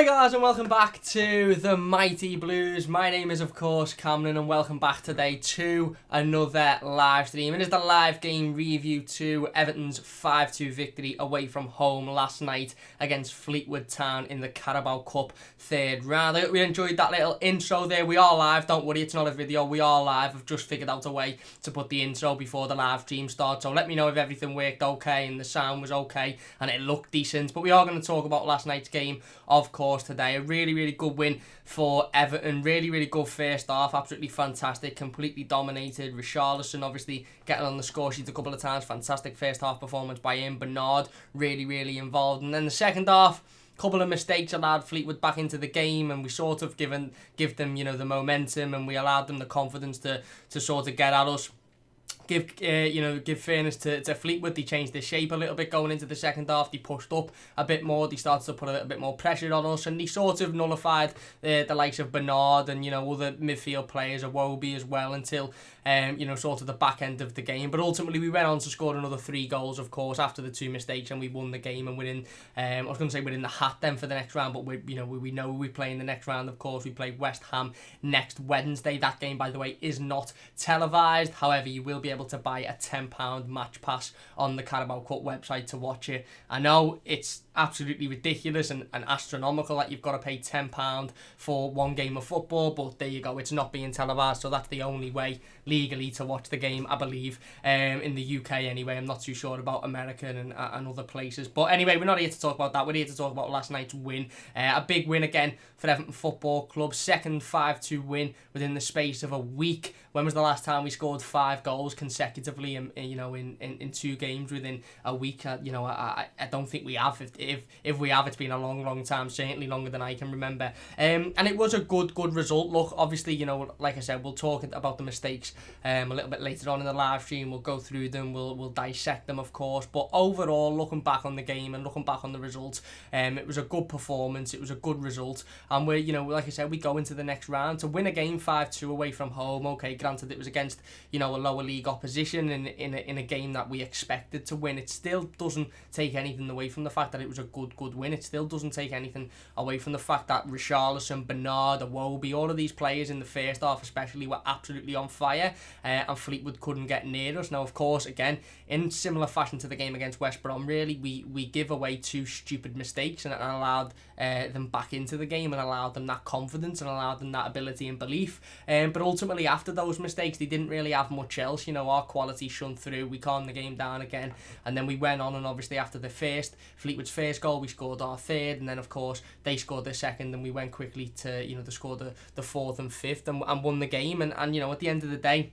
Hi guys and welcome back to the Mighty Blues. My name is of course Cameron and welcome back today to another live stream. It is the live game review to Everton's 5-2 victory away from home last night against Fleetwood Town in the Carabao Cup third round. I hope you enjoyed that little intro there. We are live, don't worry, it's not a video, we are live. I've just figured out a way to put the intro before the live stream starts, so let me know if everything worked okay and the sound was okay and it looked decent. But we are going to talk about last night's game, of course, today. A really good win for Everton. Really good first half. Absolutely fantastic. Completely dominated. Richarlison obviously getting on the score sheet a couple of times. Fantastic first half performance by him. Bernard really involved. And then the second half, couple of mistakes allowed Fleetwood back into the game, and we sort of give them, you know, the momentum, and we allowed them the confidence to sort of get at us. Give fairness to Fleetwood. They changed their shape a little bit going into the second half. They pushed up a bit more. They started to put a little bit more pressure on us, and they sort of nullified the likes of Bernard and, you know, other midfield players, Iwobi as well, until sort of the back end of the game. But ultimately we went on to score another 3 goals, of course, after the 2 mistakes, and we won the game. And we're in I was going to say we're in the hat then for the next round, but we know we play in the next round. Of course, we play West Ham next Wednesday. That game, by the way, is not televised. However, you will be able to buy a £10 match pass on the Carabao Cup website to watch it. I know it's absolutely ridiculous and astronomical that you've got to pay £10 for one game of football, but there you go, it's not being televised, so that's the only way legally to watch the game, I believe, in the UK anyway. I'm not too sure about America and other places, but anyway, we're not here to talk about that. We're here to talk about last night's win. A big win again for Everton Football Club, second 5-2 win within the space of a week. When was the last time we scored 5 goals consecutively in 2 games within a week? I don't think we have. If we have, it's been a long time, certainly longer than I can remember. And it was a good result. Look, obviously, like I said, we'll talk about the mistakes a little bit later on in the live stream. We'll go through them, we'll dissect them, of course. But overall, looking back on the game and looking back on the results, it was a good performance. It was a good result. And we're, like I said, we go into the next round to win a game 5-2 away from home. Okay, granted, it was against, a lower league opposition in a game that we expected to win. It still doesn't take anything away from the fact that it was a good win. It still doesn't take anything away from the fact that Richarlison, Bernard, Iwobi, all of these players in the first half especially were absolutely on fire, and Fleetwood couldn't get near us. Now, of course, again, in similar fashion to the game against West Brom, really, we give away 2 stupid mistakes and allowed them back into the game and allowed them that confidence and allowed them that ability and belief. But ultimately, after those mistakes, they didn't really have much else. Our quality shone through. We calmed the game down again, and then we went on, and obviously after Fleetwood's first goal, we scored our third, and then of course they scored their second, and we went quickly to score the fourth and fifth and won the game. And at the end of the day,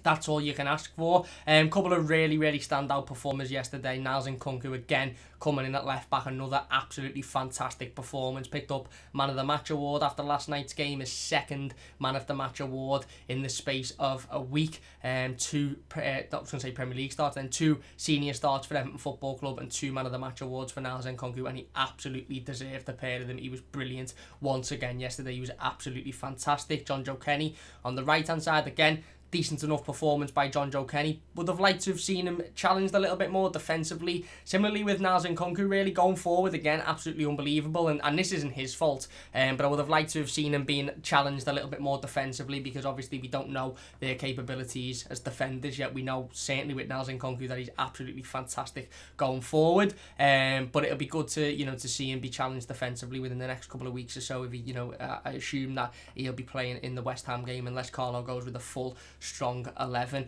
that's all you can ask for. Couple of really standout performers yesterday. Niles Nkunku again coming in at left back, another absolutely fantastic performance. Picked up Man of the Match award after last night's game, his second Man of the Match award in the space of a week. 2 Premier League starts, then 2 senior starts for Everton Football Club, and 2 Man of the Match awards for Niles Nkunku, and he absolutely deserved the pair of them. He was brilliant once again yesterday. He was absolutely fantastic. John Joe Kenny on the right hand side again. Decent enough performance by John Joe Kenny. Would have liked to have seen him challenged a little bit more defensively. Similarly with Niles Nkunku, really going forward again, absolutely unbelievable. And this isn't his fault, but I would have liked to have seen him being challenged a little bit more defensively, because obviously we don't know their capabilities as defenders yet. We know certainly with Niles Nkunku that he's absolutely fantastic going forward. But it'll be good to see him be challenged defensively within the next couple of weeks or so. If he, I assume that he'll be playing in the West Ham game unless Carlo goes with a full strong 11.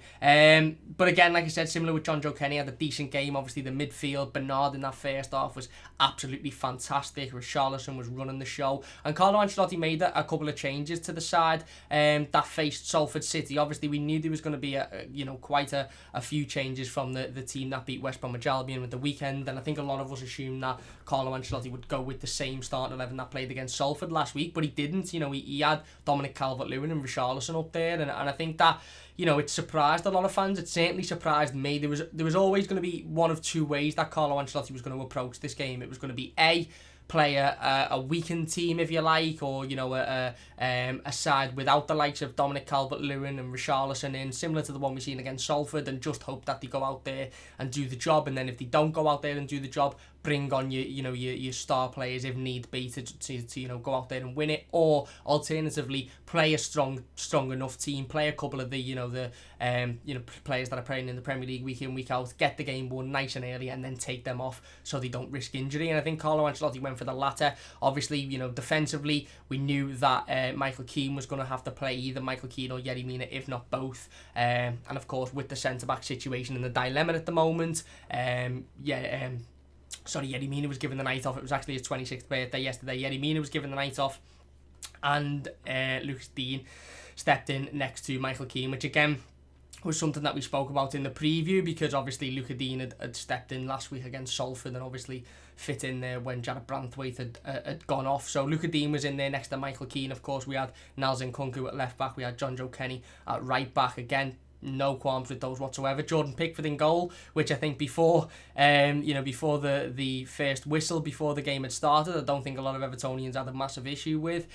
But again, like I said, similar with John Joe Kenny, had a decent game. Obviously the midfield, Bernard in that first half was absolutely fantastic. Richarlison was running the show, and Carlo Ancelotti made a couple of changes to the side that faced Salford City. Obviously we knew there was going to be quite a few changes from the team that beat West Bromwich Albion with the weekend, and I think a lot of us assumed that Carlo Ancelotti would go with the same starting 11 that played against Salford last week, but he didn't. He had Dominic Calvert-Lewin and Richarlison up there, and I think that it surprised a lot of fans. It certainly surprised me. There was always going to be one of 2 ways that Carlo Ancelotti was going to approach this game. It was going to be play a weakened team, if you like, or a side without the likes of Dominic Calvert-Lewin and Richarlison in, similar to the one we've seen against Salford, and just hope that they go out there and do the job. And then if they don't go out there and do the job, bring on your star players if need be to go out there and win it, or alternatively play a strong enough team, play a couple of the players that are playing in the Premier League week in week out, get the game won nice and early, and then take them off so they don't risk injury. And I think Carlo Ancelotti went for the latter. Obviously, defensively we knew that Michael Keane was going to have to play either Michael Keane or Yerry Mina, if not both. And of course, with the centre back situation and the dilemma at the moment, Yerry Mina was given the night off. It was actually his 26th birthday yesterday. Yerry Mina was given the night off, and Lucas Digne stepped in next to Michael Keane, which again was something that we spoke about in the preview, because obviously Lucas Digne had stepped in last week against Salford and obviously fit in there when Jared Branthwaite had gone off. So Lucas Digne was in there next to Michael Keane. Of course, we had Nelson Nkunku at left back, we had John Joe Kenny at right back. Again, no qualms with those whatsoever. Jordan Pickford in goal, which I think before the first whistle, before the game had started, I don't think a lot of Evertonians had a massive issue with.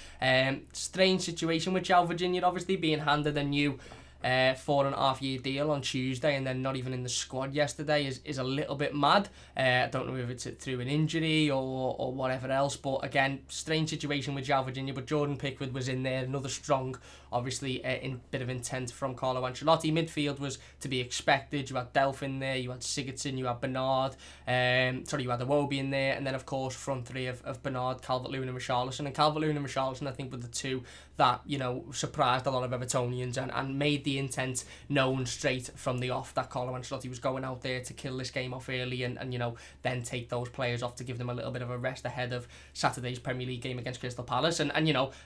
Strange situation with João Virginia, obviously being handed a new 4.5-year deal on Tuesday and then not even in the squad yesterday is a little bit mad. I don't know if it's through an injury or whatever else, but again, strange situation with João Virginia. But Jordan Pickford was in there, another strong, obviously bit of intent from Carlo Ancelotti. Midfield was to be expected. You had Delph in there, you had Sigurdsson, you had Bernard, you had Iwobi in there, and then of course front three of Bernard, Calvert-Lewin and Richarlison. And Calvert-Lewin and Richarlison, I think, were the two that surprised a lot of Evertonians and made the intent known straight from the off that Carlo Ancelotti was going out there to kill this game off early and then take those players off to give them a little bit of a rest ahead of Saturday's Premier League game against Crystal Palace. And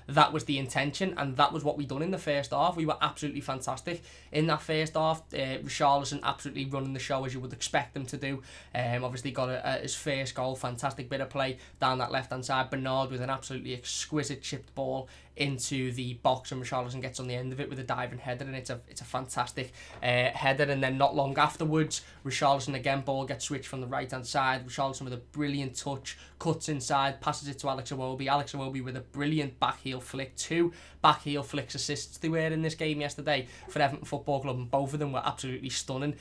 that was the intention, and that was what we done in the first half. We were absolutely fantastic in that first half. Richarlison absolutely running the show as you would expect him to do. Obviously got his first goal, fantastic bit of play down that left hand side. Bernard with an absolutely exquisite chipped ball into the box, and Richarlison gets on the end of it with a diving header, and it's a fantastic header. And then not long afterwards, Richarlison again, ball gets switched from the right hand side. Richarlison with a brilliant touch, cuts inside, passes it to Alex Iwobi. Alex Iwobi with a brilliant back heel flick. 2 back heel flicks assists they were in this game yesterday for Everton Football Club, and both of them were absolutely stunning.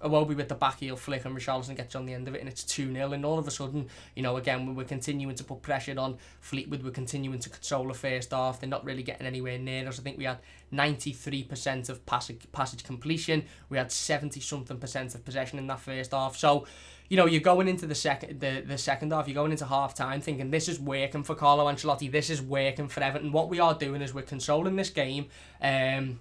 Iwobi with the back heel flick, and Richarlison gets on the end of it, and it's 2-0. And all of a sudden, again, we're continuing to put pressure on Fleetwood. We're continuing to control the first half. They're not really getting anywhere near us. I think we had 93% of passage completion. We had 70-something% of possession in that first half. So, you're going into the second half, you're going into half time thinking this is working for Carlo Ancelotti, this is working for Everton. What we are doing is we're controlling this game, and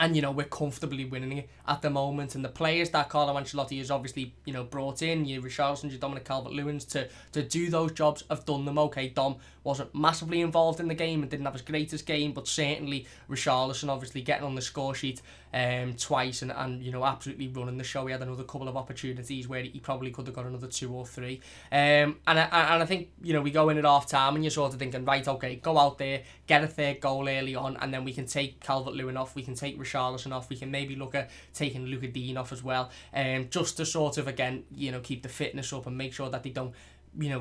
we're comfortably winning it at the moment. And the players that Carlo Ancelotti has obviously brought in, your Richarlison, your Dominic Calvert-Lewins, to do those jobs, have done them okay. Dom wasn't massively involved in the game and didn't have his greatest game, but certainly Richarlison obviously getting on the score sheet twice and absolutely running the show. He had another couple of opportunities where he probably could have got another 2 or 3. And I think we go in at half time and you're sort of thinking, right, okay, go out there, get a third goal early on, and then we can take Calvert-Lewin off, we can take Richarlison off, we can maybe look at taking Lucas Digne off as well, just to sort of again keep the fitness up and make sure that they don't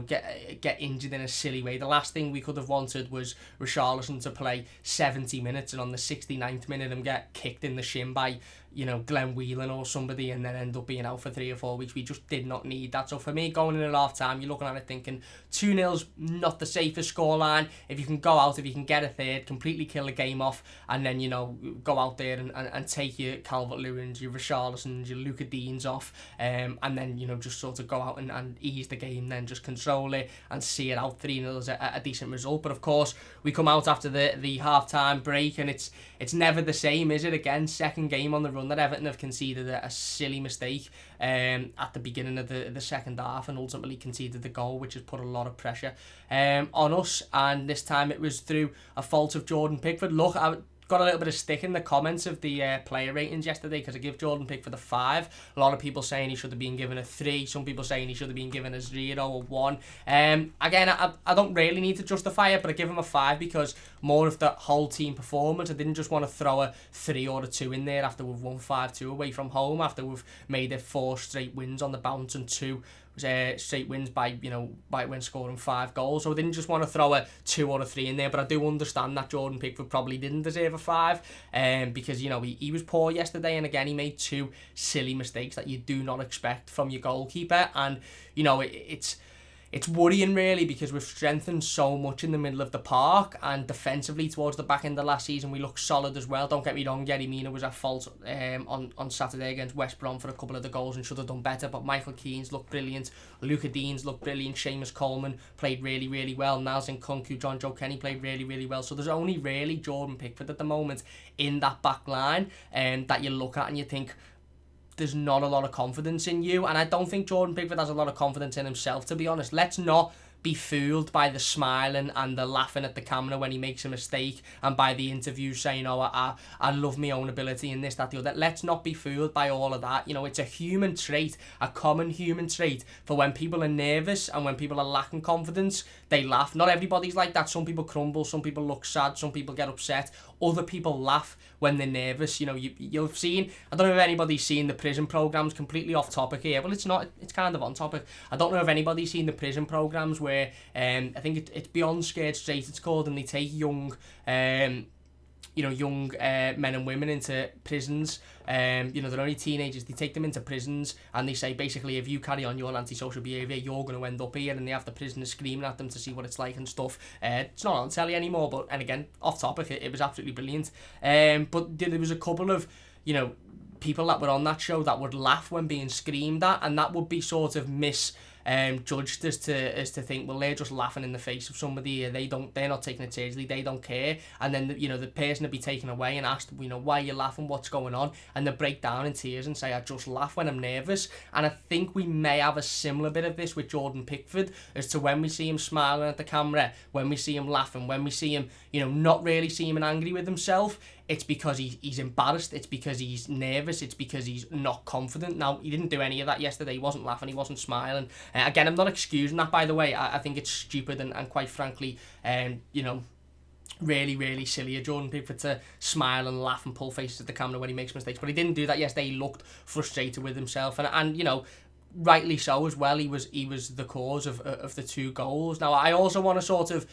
get injured in a silly way. The last thing we could have wanted was Richarlison to play 70 minutes and on the 69th minute him get kicked in the shin by Glenn Whelan or somebody and then end up being out for 3 or 4 weeks. We just did not need that. So for me, going in at half time, you're looking at it thinking 2-0's not the safest scoreline. If you can go out, if you can get a third, completely kill the game off, and then go out there and take your Calvert-Lewins, your Richarlisons, your Lucas Dignes off, and then just sort of go out and ease the game, then just control it and see it out. 3-0 is a decent result. But of course, we come out after the half time break and it's never the same, is it? Again, second game on the run that Everton have conceded a silly mistake at the beginning of the second half and ultimately conceded the goal, which has put a lot of pressure on us. And this time it was through a fault of Jordan Pickford. Look, I got a little bit of stick in the comments of the player ratings yesterday because I give Jordan Pickford a 5. A lot of people saying he should have been given a 3. Some people saying he should have been given a 0 or 1. Again, I don't really need to justify it, but I give him a 5 because more of the whole team performance. I didn't just want to throw a 3 or a 2 in there after we've won 5-2 away from home, after we've made it 4 straight wins on the bounce and 2 straight wins by when scoring 5 goals. So I didn't just want to throw a 2 or a 3 in there, but I do understand that Jordan Pickford probably didn't deserve a 5, because he was poor yesterday, and again he made 2 silly mistakes that you do not expect from your goalkeeper, and it's worrying really, because we've strengthened so much in the middle of the park, and defensively towards the back end of last season we looked solid as well. Don't get me wrong, Yerry Mina was at fault on Saturday against West Brom for a couple of the goals and should have done better, but Michael Keane's looked brilliant, Luca Dean's looked brilliant, Seamus Coleman played really, really well, Niles Nkunku, John Joe Kenny played really, really well. So there's only really Jordan Pickford at the moment in that back line that you look at and you think, there's not a lot of confidence in you. And I don't think Jordan Pickford has a lot of confidence in himself, to be honest. Let's not be fooled by the smiling and the laughing at the camera when he makes a mistake, and by the interviews saying, oh, I love my own ability and this, that, the other. Let's not be fooled by all of that. It's a human trait, a common human trait, for when people are nervous and when people are lacking confidence, they laugh. Not everybody's like that. Some people crumble, some people look sad, some people get upset. Other people laugh when they're nervous. You'll have seen, I don't know if anybody's seen the prison programmes, completely off topic here. Well, it's not, it's kind of on topic. I don't know if anybody's seen the prison programmes where I think it's Beyond Scared Straight it's called, and they take young men and women into prisons. They're only teenagers. They take them into prisons and they say, basically, if you carry on your antisocial behaviour, you're going to end up here, and they have the prisoners screaming at them to see what it's like and stuff. It's not on telly anymore, but, and again, off topic, it was absolutely brilliant. But there was a couple of, people that were on that show that would laugh when being screamed at, and that would be sort of judged as to think, well, they're just laughing in the face of somebody, they're not taking it seriously, they don't care, and then the person would be taken away and asked, why are you laughing, what's going on, and they break down in tears and say, I just laugh when I'm nervous. And I think we may have a similar bit of this with Jordan Pickford, as to when we see him smiling at the camera, when we see him laughing, when we see him not really seeming angry with himself, it's because he's embarrassed, it's because he's nervous, it's because he's not confident. Now, he didn't do any of that yesterday. He wasn't laughing, he wasn't smiling. Again, I'm not excusing that, by the way. I think it's stupid and quite frankly, really, really silly of Jordan Pickford to smile and laugh and pull faces at the camera when he makes mistakes. But he didn't do that yesterday. He looked frustrated with himself, and rightly so as well. He was the cause of the 2 goals. Now, I also want to sort of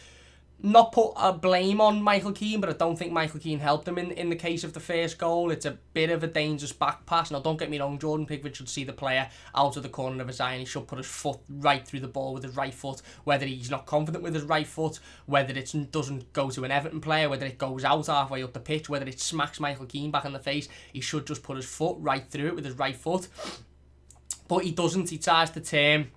not put a blame on Michael Keane, but I don't think Michael Keane helped him in the case of the first goal. It's a bit of a dangerous back pass. Now, don't get me wrong, Jordan Pickford should see the player out of the corner of his eye, and he should put his foot right through the ball with his right foot, whether he's not confident with his right foot, whether it doesn't go to an Everton player, whether it goes out halfway up the pitch, whether it smacks Michael Keane back in the face. He should just put his foot right through it with his right foot. But he doesn't. He tries to turn.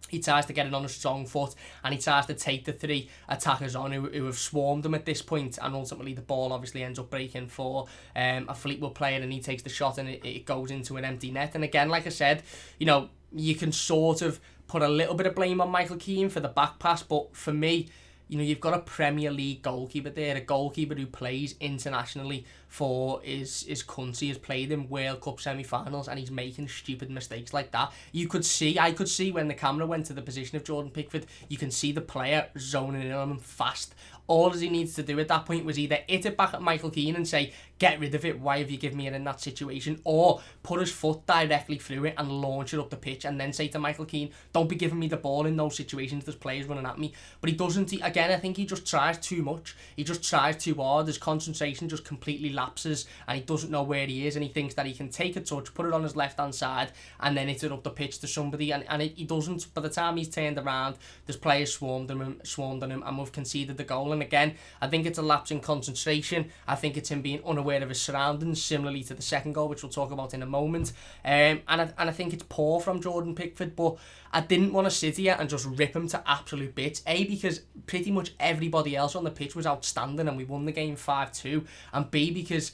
He tries to get it on a strong foot, and he tries to take the 3 attackers on who have swarmed him at this point, and ultimately the ball obviously ends up breaking for a Fleetwood player, and he takes the shot and it goes into an empty net. And again, like I said, you can sort of put a little bit of blame on Michael Keane for the back pass, but for me, you've got a Premier League goalkeeper there, a goalkeeper who plays internationally for his country, has played in World Cup semi-finals, and he's making stupid mistakes like that. I could see when the camera went to the position of Jordan Pickford, you can see the player zoning in on him fast. All he needs to do at that point was either hit it back at Michael Keane and say, get rid of it, why have you given me it in that situation, or put his foot directly through it and launch it up the pitch, and then say to Michael Keane, don't be giving me the ball in those situations, there's players running at me. But he doesn't. Again, I think he just tries too much, he just tries too hard, his concentration just completely lapses, and he doesn't know where he is, and he thinks that he can take a touch, put it on his left hand side, and then hit it up the pitch to somebody, and he doesn't. By the time he's turned around, there's players swarmed on him, and we've conceded the goal. And again, I think it's a lapse in concentration. I think it's him being unaware of his surroundings, similarly to the second goal, which we'll talk about in a moment. And I think it's poor from Jordan Pickford, but I didn't want to sit here and just rip him to absolute bits. A, because pretty much everybody else on the pitch was outstanding and we won the game 5-2. And B, because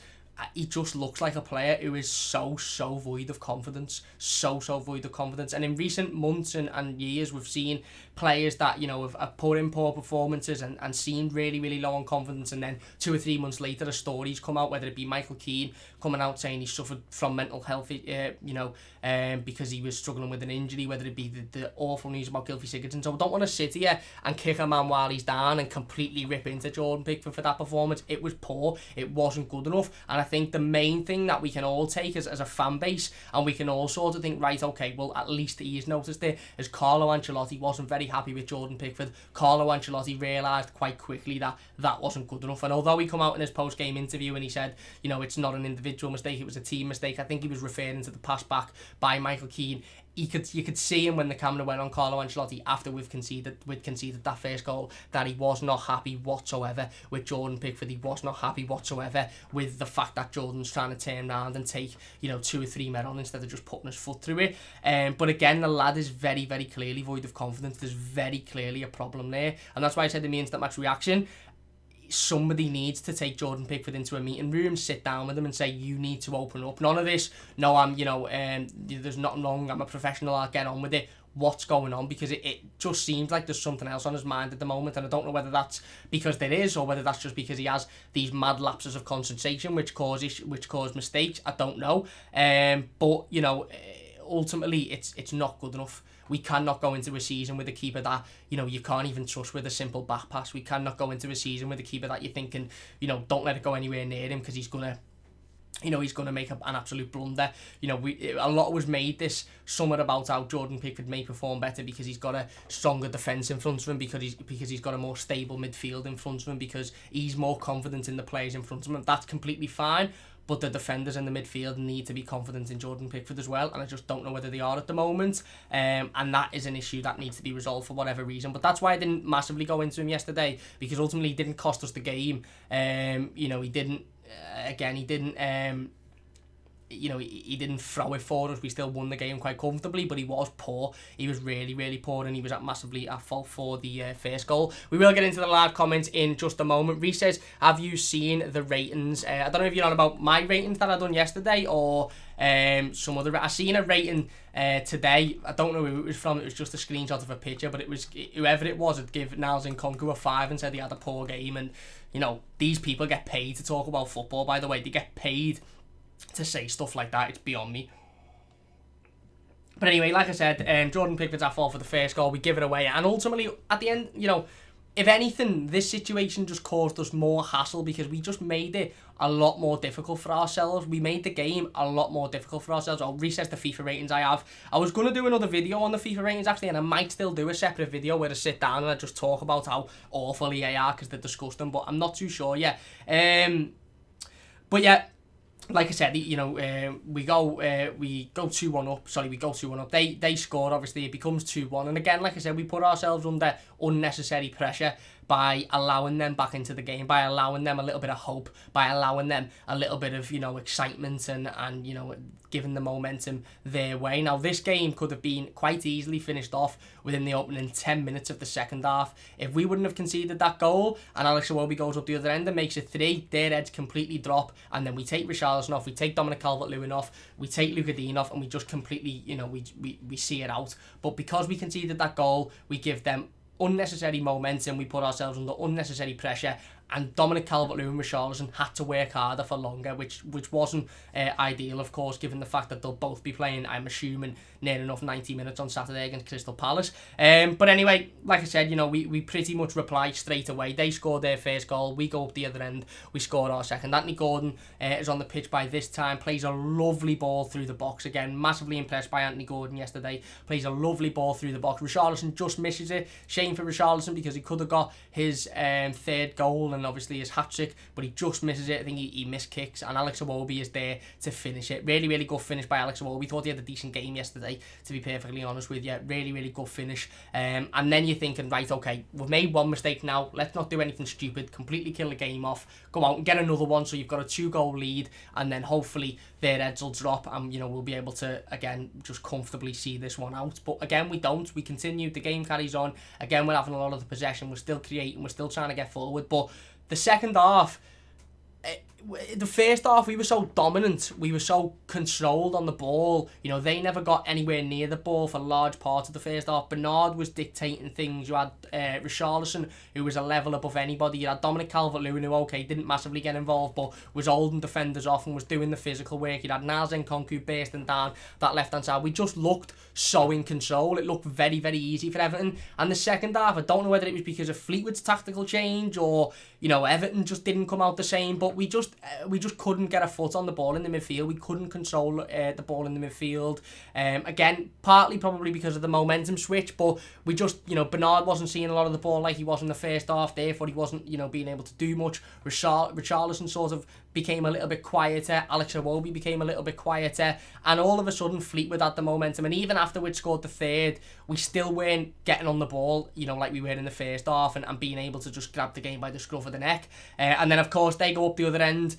he just looks like a player who is so void of confidence, so void of confidence. And in recent months and years, we've seen players that have put in poor performances and seemed really low on confidence, and then 2 or 3 months later a story's come out, whether it be Michael Keane coming out saying he suffered from mental health because he was struggling with an injury, whether it be the awful news about Gylfi Sigurdsson. So I don't want to sit here and kick a man while he's down and completely rip into Jordan Pickford for that performance. It was poor, it wasn't good enough, and I think the main thing that we can all take as a fan base, and we can all sort of think, right, okay, well, at least he's noticed it, is Carlo Ancelotti wasn't very happy with Jordan Pickford. Carlo Ancelotti realised quite quickly that that wasn't good enough. And although he come out in his post-game interview and he said, you know, it's not an individual mistake, it was a team mistake, I think he was referring to the pass back by Michael Keane. You could see him when the camera went on Carlo Ancelotti after we'd conceded that first goal, that he was not happy whatsoever with Jordan Pickford. He was not happy whatsoever with the fact that Jordan's trying to turn around and take, you know, 2 or 3 men on instead of just putting his foot through it. But again, the lad is very, very clearly void of confidence. There's very clearly a problem there, and that's why I said in the instant match reaction, somebody needs to take Jordan Pickford into a meeting room, sit down with him and say, you need to open up. None of this, no, I'm, you know, there's nothing wrong, I'm a professional, I'll get on with it. What's going on? Because it just seems like there's something else on his mind at the moment, and I don't know whether that's because there is, or whether that's just because he has these mad lapses of concentration which cause mistakes. I don't know. But, you know, ultimately it's not good enough. We cannot go into a season with a keeper that, you know, you can't even trust with a simple back pass. We cannot go into a season with a keeper that you're thinking, you know, don't let it go anywhere near him because he's going to make an absolute blunder. You know, a lot was made this summer about how Jordan Pickford may perform better because he's got a stronger defence in front of him, because he's got a more stable midfield in front of him, because he's more confident in the players in front of him. That's completely fine. But the defenders in the midfield need to be confident in Jordan Pickford as well, and I just don't know whether they are at the moment. And that is an issue that needs to be resolved for whatever reason. But that's why I didn't massively go into him yesterday, because ultimately he didn't cost us the game. You know, he didn't. You know, he didn't throw it for us. We still won the game quite comfortably, but he was poor. He was really, really poor, and he was massively at fault for the first goal. We will get into the live comments in just a moment. Reece says, have you seen the ratings? I don't know if you're on about my ratings that I done yesterday or some other. I seen a rating today. I don't know who it was from. It was just a screenshot of a picture, but it was whoever it was had given Niles Nkounkou a 5 and said he had a poor game. And, you know, these people get paid to talk about football, by the way. They get paid to say stuff like that. It's beyond me. But anyway, like I said, Jordan Pickford's at fault for the first goal. We give it away, and ultimately at the end, you know, if anything, this situation just caused us more hassle because we just made it a lot more difficult for ourselves. We made the game a lot more difficult for ourselves. I'll reset the FIFA ratings I have. I was going to do another video on the FIFA ratings actually, and I might still do a separate video where I sit down and I just talk about how awful EA are because they're disgusting, but I'm not too sure yet. But yeah, like I said, you know, we go 2-1 up. Sorry, we go 2-1 up. They scored, obviously, it becomes 2-1. And again, like I said, we put ourselves under unnecessary pressure by allowing them back into the game, by allowing them a little bit of hope, by allowing them a little bit of, you know, excitement and you know, giving the momentum their way. Now, this game could have been quite easily finished off within the opening 10 minutes of the second half. If we wouldn't have conceded that goal and Alex Iwobi goes up the other end and makes it 3, their heads completely drop, and then we take Richarlison off, we take Dominic Calvert-Lewin off, we take Luca Dean off, and we just completely, you know, we see it out. But because we conceded that goal, we give them unnecessary momentum, we put ourselves under unnecessary pressure, and Dominic Calvert-Lewin and Richarlison had to work harder for longer, which wasn't ideal, of course, given the fact that they'll both be playing, I'm assuming, near enough 90 minutes on Saturday against Crystal Palace. But anyway, like I said, you know, we pretty much replied straight away. They scored their first goal, we go up the other end, we scored our second. Anthony Gordon is on the pitch by this time, plays a lovely ball through the box. Again, massively impressed by Anthony Gordon yesterday, plays a lovely ball through the box. Richarlison just misses it. Shame for Richarlison because he could have got his third goal and obviously his hat-trick, but he just misses it. I think he missed kicks, and Alex Iwobi is there to finish it. Really, really good finish by Alex Iwobi. Thought he had a decent game yesterday, to be perfectly honest with you. Really, really good finish. And then you're thinking, right, okay, we've made one mistake now. Let's not do anything stupid. Completely kill the game off. Go out and get another one, so you've got a 2-goal lead, and then hopefully their heads will drop, and, you know, we'll be able to, again, just comfortably see this one out. But again, we don't. We continue. The game carries on. Again, we're having a lot of the possession. We're still creating. We're still trying to get forward. But the second half, the first half, we were so dominant, we were so controlled on the ball. You know, they never got anywhere near the ball for large parts of the first half. Bernard was dictating things. You had Richarlison, who was a level above anybody. You had Dominic Calvert-Lewin, who, okay, didn't massively get involved, but was holding defenders off and was doing the physical work. You had Niles Nkounkou bursting down that left-hand side. We just looked so in control. It looked very, very easy for Everton. And the second half, I don't know whether it was because of Fleetwood's tactical change or, you know, Everton just didn't come out the same, but we just just couldn't get a foot on the ball in the midfield. We couldn't control the ball in the midfield. Again, partly probably because of the momentum switch, but we just, you know, Bernard wasn't seeing a lot of the ball like he was in the first half, therefore he wasn't, you know, being able to do much. Richarlison sort of became a little bit quieter, Alex Iwobi became a little bit quieter, and all of a sudden Fleetwood had the momentum, and even after we'd scored the third, we still weren't getting on the ball, you know, like we were in the first half, and being able to just grab the game by the scruff of the neck. And then of course they go up the other end,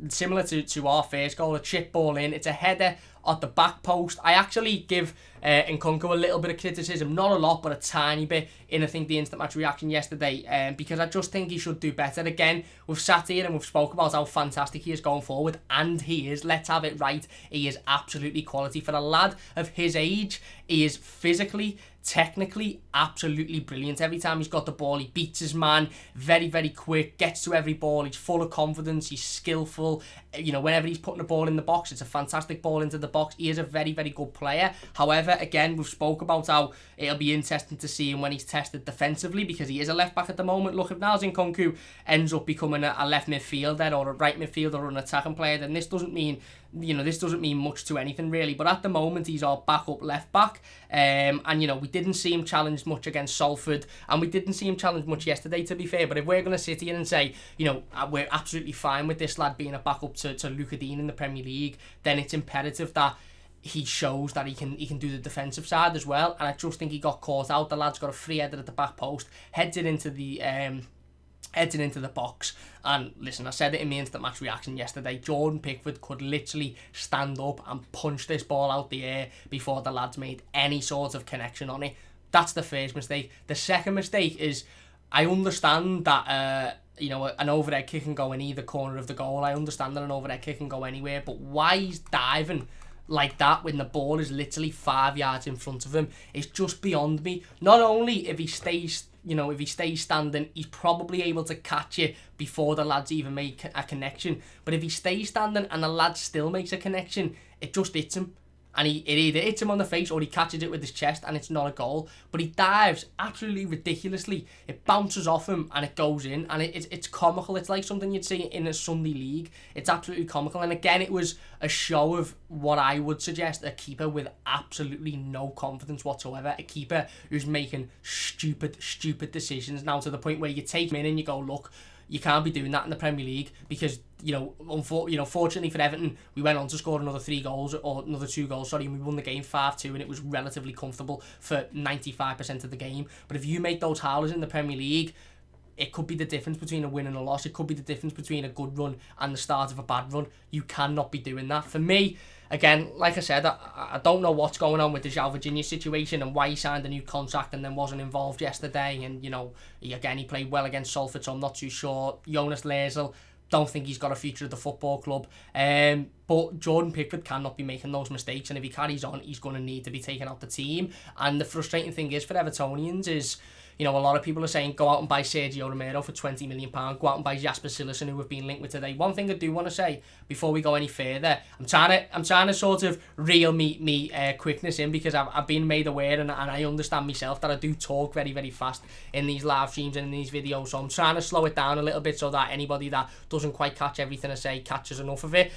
similar to our first goal, a chip ball in, it's a header at the back post. I actually give Nkunku a little bit of criticism, not a lot, but a tiny bit, in I think the instant match reaction yesterday, because I just think he should do better. Again, we've sat here and we've spoke about how fantastic he is going forward, and he is, let's have it right, he is absolutely quality. For a lad of his age, he is physically, technically absolutely brilliant. Every time he's got the ball, he beats his man, very, very quick, gets to every ball, he's full of confidence, he's skillful. You know, whenever he's putting the ball in the box, it's a fantastic ball into the box. He is a very, very good player. However, again, we've spoke about how it'll be interesting to see him when he's tested defensively, because he is a left back at the moment. Look, if now Nkunku ends up becoming a left midfielder or a right midfielder or an attacking player, then this doesn't mean much to anything really. But at the moment, he's our backup left back, and you know, we didn't see him challenged much against Salford, and we didn't see him challenged much yesterday, to be fair. But if we're going to sit here and say, you know, we're absolutely fine with this lad being a backup to Luca Dean in the Premier League, then it's imperative that he shows that he can do the defensive side as well. And I just think he got caught out. The lad's got a free header at the back post, heads it into the box, and listen, I said it in the instant match reaction yesterday, Jordan Pickford could literally stand up and punch this ball out the air before the lads made any sort of connection on it. That's the first mistake. The second mistake is, I understand that you know, an overhead kick can go in either corner of the goal. I understand that an overhead kick can go anywhere, but why he's diving like that when the ball is literally 5 yards in front of him is just beyond me. Not only if he stays standing, he's probably able to catch it before the lads even make a connection. But if he stays standing and the lad still makes a connection, it just hits him. And it either hits him on the face or he catches it with his chest and it's not a goal. But he dives absolutely ridiculously. It bounces off him and it goes in, and it's comical. It's like something you'd see in a Sunday league. It's absolutely comical. And again, it was a show of what I would suggest a keeper with absolutely no confidence whatsoever. A keeper who's making stupid decisions now, to the point where you take him in and you go, look, you can't be doing that in the Premier League, because fortunately for Everton, we went on to score another 2 goals, and we won the game 5-2, and it was relatively comfortable for 95% of the game. But if you make those howlers in the Premier League, it could be the difference between a win and a loss. It could be the difference between a good run and the start of a bad run. You cannot be doing that. For me, again, like I said, I don't know what's going on with the João Virginia situation and why he signed a new contract and then wasn't involved yesterday. And, you know, he played well against Salford, so I'm not too sure. Jonas Lersel, don't think he's got a future at the football club. But Jordan Pickford cannot be making those mistakes, and if he carries on, he's going to need to be taken out the team. And the frustrating thing is for Evertonians is, you know, a lot of people are saying go out and buy Sergio Romero for £20 million, go out and buy Jasper Cillessen, who have been linked with today. One thing I do want to say before we go any further, I'm trying to sort of reel me quickness in, because I've been made aware, and I understand myself that I do talk very, very fast in these live streams and in these videos, so I'm trying to slow it down a little bit so that anybody that doesn't quite catch everything I say catches enough of it.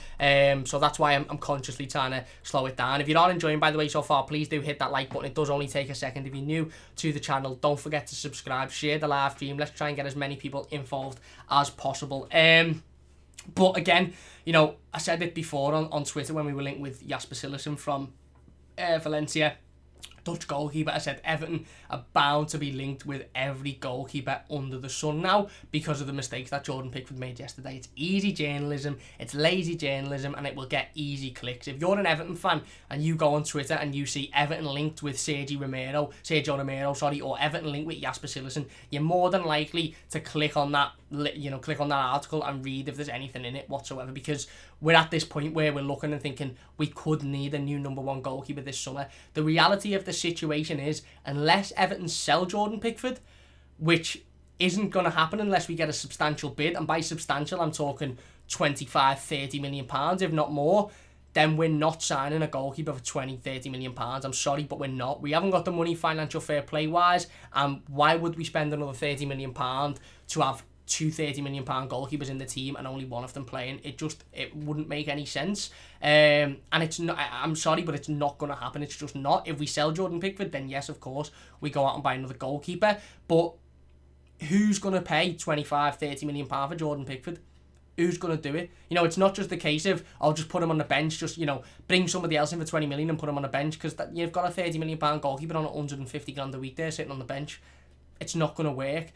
So that's why I'm consciously trying to slow it down. If you're not enjoying, by the way, so far, please do hit that like button. It does only take a second. If you're new to the channel, don't forget to subscribe, share the live stream. Let's try and get as many people involved as possible. But again, you know, I said it before on Twitter when we were linked with Jasper Cillessen from Valencia, Dutch goalkeeper. I said Everton are bound to be linked with every goalkeeper under the sun now because of the mistakes that Jordan Pickford made yesterday. It's easy journalism, it's lazy journalism, and it will get easy clicks. If you're an Everton fan and you go on Twitter and you see Everton linked with Sergio Romero, or Everton linked with Jasper Cillessen, you're more than likely to click on that article and read if there's anything in it whatsoever, because we're at this point where we're looking and thinking we could need a new number 1 goalkeeper this summer. The reality of the situation is, unless Everton sell Jordan Pickford, which isn't going to happen unless we get a substantial bid, and by substantial I'm talking 25-30 million pounds, if not more, then we're not signing a goalkeeper for 20-30 million pounds. I'm sorry, but we're not. We haven't got the money financial fair play wise, and why would we spend another 30 million pound to have two £30 million goalkeepers in the team and only one of them playing. It wouldn't make any sense. And it's not. I'm sorry, but it's not going to happen. It's just not. If we sell Jordan Pickford, then yes, of course, we go out and buy another goalkeeper. But who's going to pay £25-30 million for Jordan Pickford? Who's going to do it? It's not just the case of, I'll just put him on the bench, just, bring somebody else in for 20 million and put him on the bench, because you've got a £30 million goalkeeper on 150 grand a week there sitting on the bench. It's not going to work.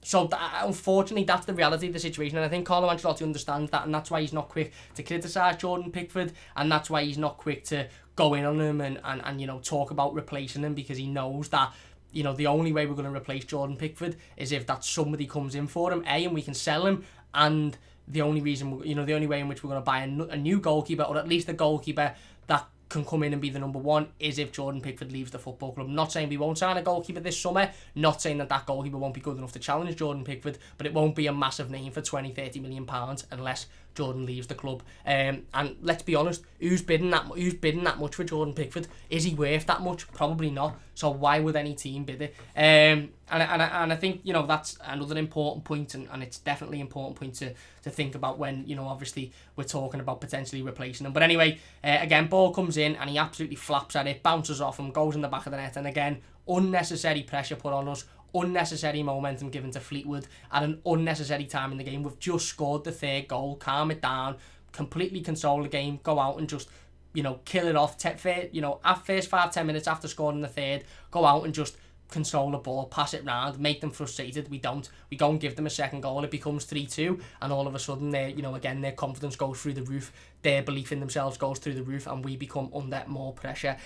Unfortunately, that's the reality of the situation, and I think Carlo Ancelotti understands that, and that's why he's not quick to criticise Jordan Pickford, and that's why he's not quick to go in on him and talk about replacing him, because he knows that the only way we're going to replace Jordan Pickford is if that somebody comes in for him, and we can sell him, and the only reason, the only way in which we're going to buy a new goalkeeper, or at least a goalkeeper that can come in and be the number one, is if Jordan Pickford leaves the football club. I'm not saying we won't sign a goalkeeper this summer, not saying that goalkeeper won't be good enough to challenge Jordan Pickford, but it won't be a massive name for £20-30 million unless Jordan leaves the club. And let's be honest, who's bidding that much for Jordan Pickford? Is he worth that much? Probably not. So why would any team bid it? And I think that's another important point, and it's definitely an important point to think about when obviously we're talking about potentially replacing him. But anyway, again, ball comes in and he absolutely flaps at it, bounces off him, goes in the back of the net, and again, unnecessary pressure put on us. Unnecessary momentum given to Fleetwood at an unnecessary time in the game. We've just scored the third goal. Calm it down. Completely control the game. Go out and just, kill it off. At first 5-10 minutes after scoring the third, go out and just control the ball, pass it round, make them frustrated. We don't. We go and give them a second goal. It becomes 3-2, and all of a sudden, their confidence goes through the roof. Their belief in themselves goes through the roof, and we become under more pressure.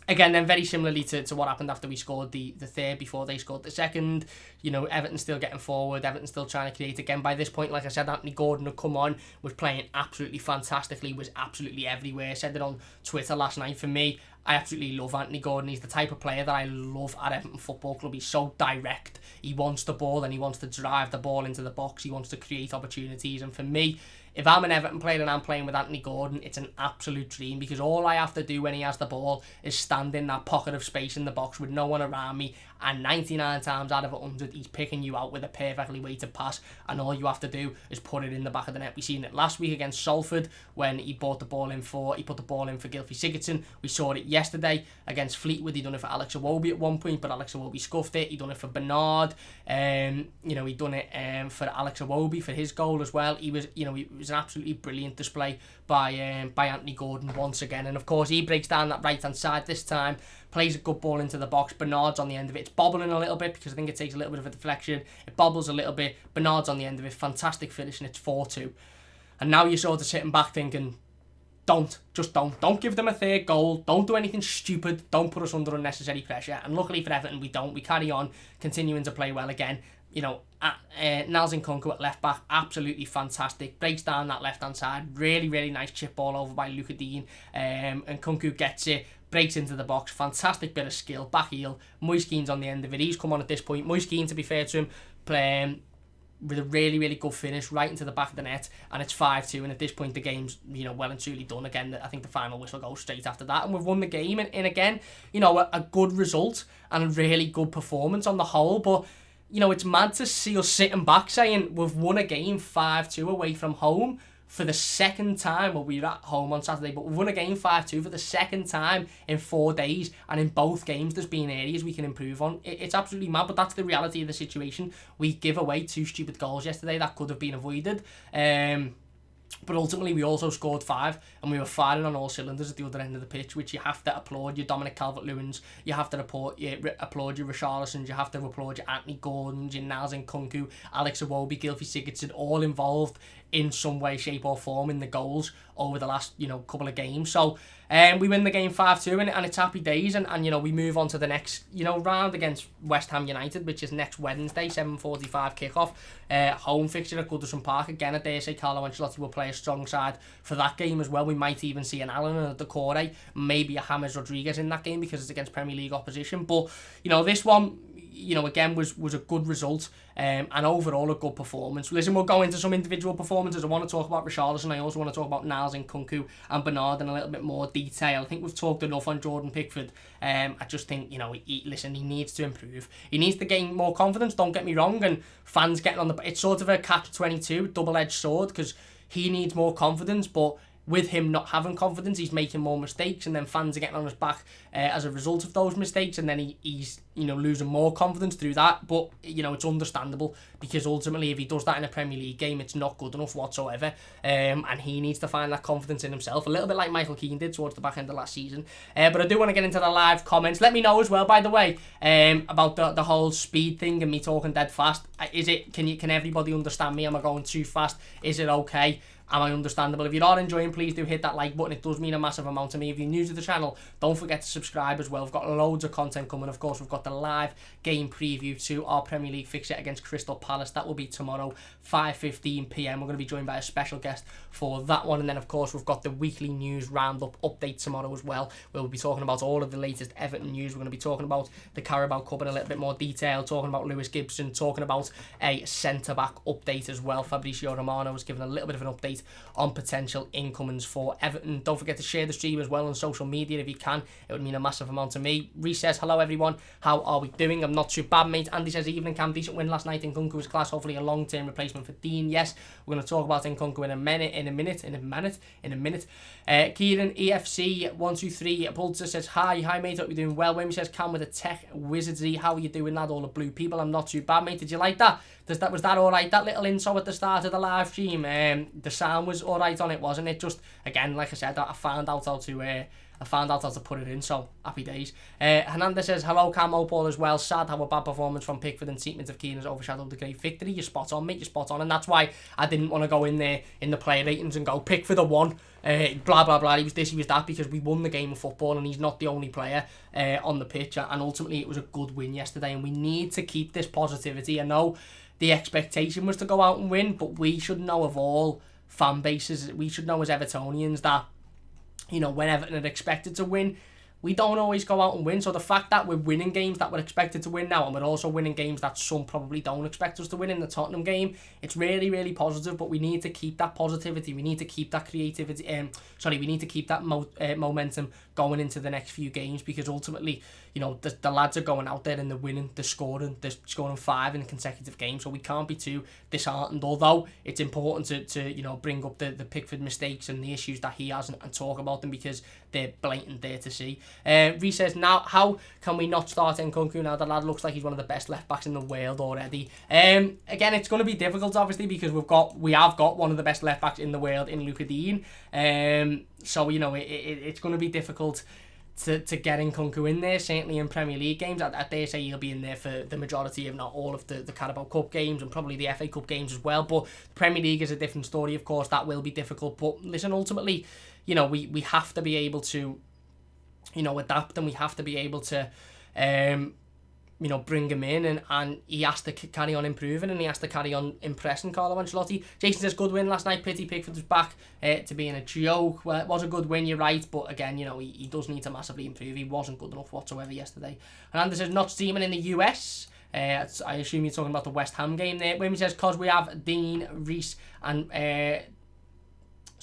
Again, then very similarly to what happened after we scored the third before they scored the second, Everton still getting forward, Everton still trying to create. Again, by this point, like I said, Anthony Gordon had come on, was playing absolutely fantastically, was absolutely everywhere. I said it on Twitter last night. For me, I absolutely love Anthony Gordon. He's the type of player that I love at Everton Football Club. He's so direct. He wants the ball and he wants to drive the ball into the box. He wants to create opportunities. And for me, if I'm an Everton player and I'm playing with Anthony Gordon, it's an absolute dream, because all I have to do when he has the ball is stand in that pocket of space in the box with no one around me, and 99 times out of 100 he's picking you out with a perfectly weighted pass, and all you have to do is put it in the back of the net. We seen it last week against Salford when he put the ball in for Gylfi Sigurdsson. We saw it yesterday against Fleetwood. He done it for Alex Iwobi at one point, but Alex Iwobi scuffed it. He done it for Bernard. He done it for Alex Iwobi for his goal as well. It was an absolutely brilliant display by Anthony Gordon once again. And of course, he breaks down that right hand side this time, plays a good ball into the box. Bernard's on the end of it. It's bobbling a little bit because I think it takes a little bit of a deflection. It bobbles a little bit. Bernard's on the end of it. Fantastic finish, and it's 4-2. And now you're sort of sitting back thinking, don't give them a third goal. Don't do anything stupid. Don't put us under unnecessary pressure. And luckily for Everton, we don't. We carry on, continuing to play well again. Nelson Kunku at left back, absolutely fantastic. Breaks down that left hand side. Really, really nice chip ball over by Luca Dean. And Kunku gets it, breaks into the box. Fantastic bit of skill. Back heel. Moise Keane's on the end of it. He's come on at this point. Moise Keane, to be fair to him, playing with a really, really good finish right into the back of the net, and it's 5-2, and at this point the game's well and truly done. Again, I think the final whistle goes straight after that, and we've won the game, and again, a good result and a really good performance on the whole. But it's mad to see us sitting back saying we've won a game 5-2 away from home for the second time. Well, we were at home on Saturday, but we've won a game 5-2 for the second time in 4 days, and in both games there's been areas we can improve on. It's absolutely mad, but that's the reality of the situation. We give away 2 stupid goals yesterday that could have been avoided. But ultimately, we also scored 5, and we were firing on all cylinders at the other end of the pitch, which you have to applaud your Dominic Calvert-Lewins, you have to applaud your Richarlisons, you have to applaud your Anthony Gordons, your Nelson Kunku, Alex Iwobi, Gylfi Sigurdsson, all involved in some way, shape or form in the goals over the last couple of games. So we win the game 5-2, and it's happy days, and we move on to the next round against West Ham United, which is next Wednesday, 7:45 kickoff, home fixture at Goodison Park. Again, I dare say Carlo Ancelotti will play a strong side for that game as well. We might even see an Allen and a Decore, maybe a James Rodriguez in that game because it's against Premier League opposition. But this one, again, was a good result and overall a good performance. Listen, we'll go into some individual performances. I want to talk about Richarlison. I also want to talk about Niles and Nkunku and Bernard in a little bit more detail. I think we've talked enough on Jordan Pickford. I just think, he needs to improve. He needs to gain more confidence, don't get me wrong, and fans getting on it's sort of a catch-22, double-edged sword, because he needs more confidence, but with him not having confidence, he's making more mistakes, and then fans are getting on his back as a result of those mistakes, and then he's losing more confidence through that. But it's understandable, because ultimately if he does that in a Premier League game, it's not good enough whatsoever, and he needs to find that confidence in himself, a little bit like Michael Keane did towards the back end of last season. But I do want to get into the live comments. Let me know as well, by the way, about the whole speed thing and me talking dead fast. Can everybody understand me? Am I going too fast? Is it okay? Am I understandable? If you're not enjoying, please do hit that like button. It does mean a massive amount to me. If you're new to the channel, don't forget to subscribe as well. We've got loads of content coming. Of course, we've got the live game preview to our Premier League fixture against Crystal Palace. That will be tomorrow, 5:15 PM. We're going to be joined by a special guest for that one. And then, of course, we've got the weekly news roundup update tomorrow as well. We'll be talking about all of the latest Everton news. We're going to be talking about the Carabao Cup in a little bit more detail, talking about Lewis Gibson, talking about a centre-back update as well. Fabrizio Romano was given a little bit of an update on potential incomings for Everton. Don't forget to share the stream as well on social media if you can. It would mean a massive amount to me. Reece says, hello everyone, how are we doing? I'm not too bad, mate. Andy says, evening Cam, decent win last night. Nkunku was class, hopefully a long-term replacement for Dean. Yes, we're going to talk about Nkunku in a minute. Kieran EFC123 Pulitzer says, hi mate, hope you're doing well. Wimmy says, Cam with a tech wizardry, how are you doing, lad? All the blue people, I'm not too bad, mate. Did you like that? Was that alright? That little intro at the start of the live stream, the sound was alright on it, wasn't it? Just, again, like I said, I found out how to put it in, so happy days. Hernandez says, hello Cam, hope all is well. Sad how a bad performance from Pickford and treatment of Keane has overshadowed the great victory. You're spot on, mate, you're spot on, and that's why I didn't want to go in there in the player ratings and go, Pickford a 1, blah blah blah, he was this, he was that, because we won the game of football and he's not the only player on the pitch, and ultimately it was a good win yesterday, and we need to keep this positivity. I know the expectation was to go out and win, but we should know of all fan bases, we should know as Evertonians that, when Everton are expected to win, we don't always go out and win. So the fact that we're winning games that we're expected to win now, and we're also winning games that some probably don't expect us to win in the Tottenham game, it's really, really positive, but we need to keep that positivity. We need to keep that creativity. We need to keep that momentum going into the next few games, because ultimately, the lads are going out there and they're winning, they're scoring 5 in consecutive games, so we can't be too disheartened, although it's important to bring up the Pickford mistakes and the issues that he has and talk about them, because they're blatant there to see. Reece says, now how can we not start Nkunku now? The lad looks like he's one of the best left backs in the world already. Again, it's going to be difficult, obviously, because we have got one of the best left backs in the world in Luca Dean. So it's going to be difficult to get Nkunku in there, certainly in Premier League games. I dare say he'll be in there for the majority, if not all, of the Carabao Cup games, and probably the FA Cup games as well. But the Premier League is a different story, of course. That will be difficult. But listen, ultimately, we have to be able to adapt, and we have to be able to bring him in, and he has to carry on improving, and he has to carry on impressing Carlo Ancelotti. Jason says, good win last night. Pity Pickford was back to being a joke. Well, it was a good win, you're right, but again, he does need to massively improve. He wasn't good enough whatsoever yesterday. And Anders says, not streaming in the US. I assume you're talking about the West Ham game there. Wimmy says, because we have Dean, Reece, and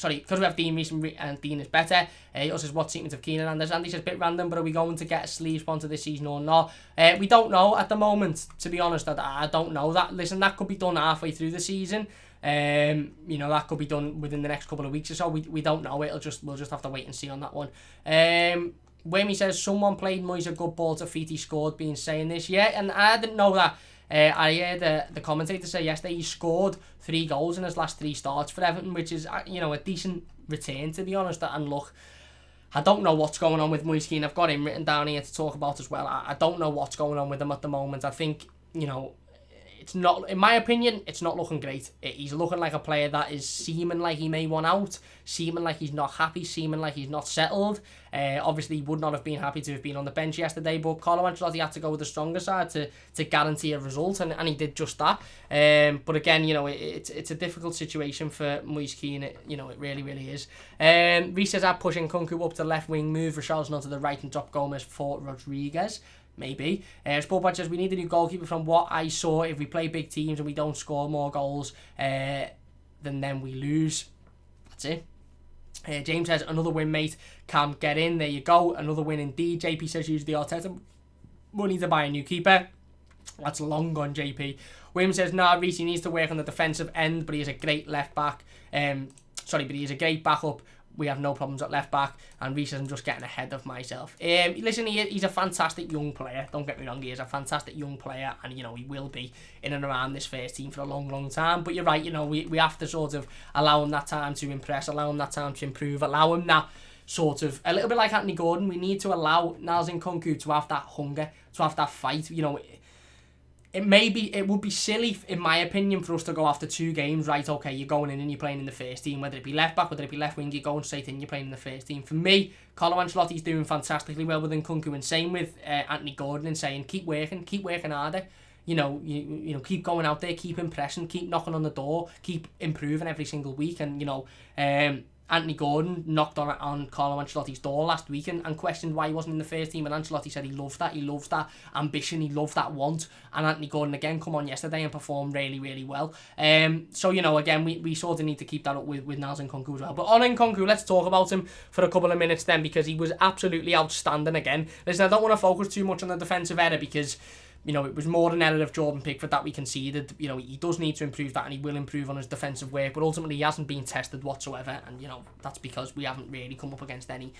because we have Dean, Reece, and Dean is better. He also says, what treatment of Keane and Anders? Andy says, a bit random, but are we going to get a sleeve sponsor this season or not? We don't know at the moment, to be honest. I don't know that. Listen, that could be done halfway through the season. That could be done within the next couple of weeks or so. We don't know. We'll just have to wait and see on that one. Wimmy says, someone played Moyes a good ball to feet, he scored, being saying this. Yeah, and I didn't know that. I heard the commentator say yesterday he scored 3 goals in his last 3 starts for Everton, which is a decent return, to be honest. And look, I don't know what's going on with Moyes Keane. I've got him written down here to talk about as well. I don't know what's going on with him at the moment. I think it's not, in my opinion, it's not looking great. He's looking like a player that is seeming like he may want out, seeming like he's not happy, seeming like he's not settled. Obviously, he would not have been happy to have been on the bench yesterday, but Carlo Ancelotti had to go with the stronger side to guarantee a result, and he did just that. But again, it's a difficult situation for Moyes Keane. It really, really is. Reece says, I'm pushing Nkunku up to the left wing, move Richarlison onto the right, and drop Gomez for Rodriguez. Maybe. Sportpad says, we need a new goalkeeper. From what I saw, if we play big teams and we don't score more goals, then we lose. That's it. James says, another win, mate. Cam, get in. There you go. Another win indeed. JP says, use the Arteta money to buy a new keeper. That's long gone, JP. William says, nah, Reece needs to work on the defensive end, but he is a great left back. But he is a great backup. We have no problems at left back. And Reece says, I'm just getting ahead of myself. Listen, he's a fantastic young player. Don't get me wrong, he is a fantastic young player. And, he will be in and around this first team for a long, long time. But you're right, we have to sort of allow him that time to impress, allow him that time to improve, allow him that sort of, a little bit like Anthony Gordon, we need to allow Niles Nkunku to have that hunger, to have that fight. It would be silly, in my opinion, for us to go after 2 games, right, okay, you're going in and you're playing in the first team, whether it be left back, whether it be left wing, you're going straight in, you're playing in the first team. For me, Carlo Ancelotti's doing fantastically well with Nkunku, and same with Anthony Gordon, and saying, keep working harder. Keep going out there, keep impressing, keep knocking on the door, keep improving every single week. And, Anthony Gordon knocked on Carlo Ancelotti's door last week and questioned why he wasn't in the first team, and Ancelotti said he loves that ambition, he loves that want, and Anthony Gordon again come on yesterday and performed really, really well. Again, we sort of need to keep that up with Niles Nkunku as well. But on Nkunku, let's talk about him for a couple of minutes then, because he was absolutely outstanding again. Listen, I don't want to focus too much on the defensive error, because it was more an error of Jordan Pickford that we conceded. He does need to improve that, and he will improve on his defensive work, but ultimately he hasn't been tested whatsoever, and that's because we haven't really come up against any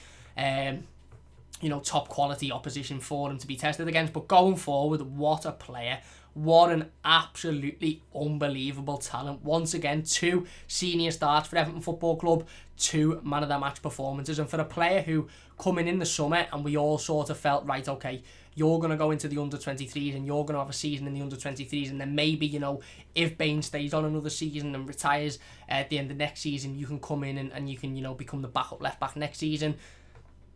top quality opposition for him to be tested against. But going forward, what a player. What an absolutely unbelievable talent. Once again, 2 senior starts for Everton Football Club, 2 man of the match performances, and for a player who coming in the summer and we all sort of felt, right, okay, you're going to go into the under-23s and you're going to have a season in the under-23s, and then maybe, if Bain stays on another season and retires at the end of next season, you can come in and you can, become the backup left-back next season.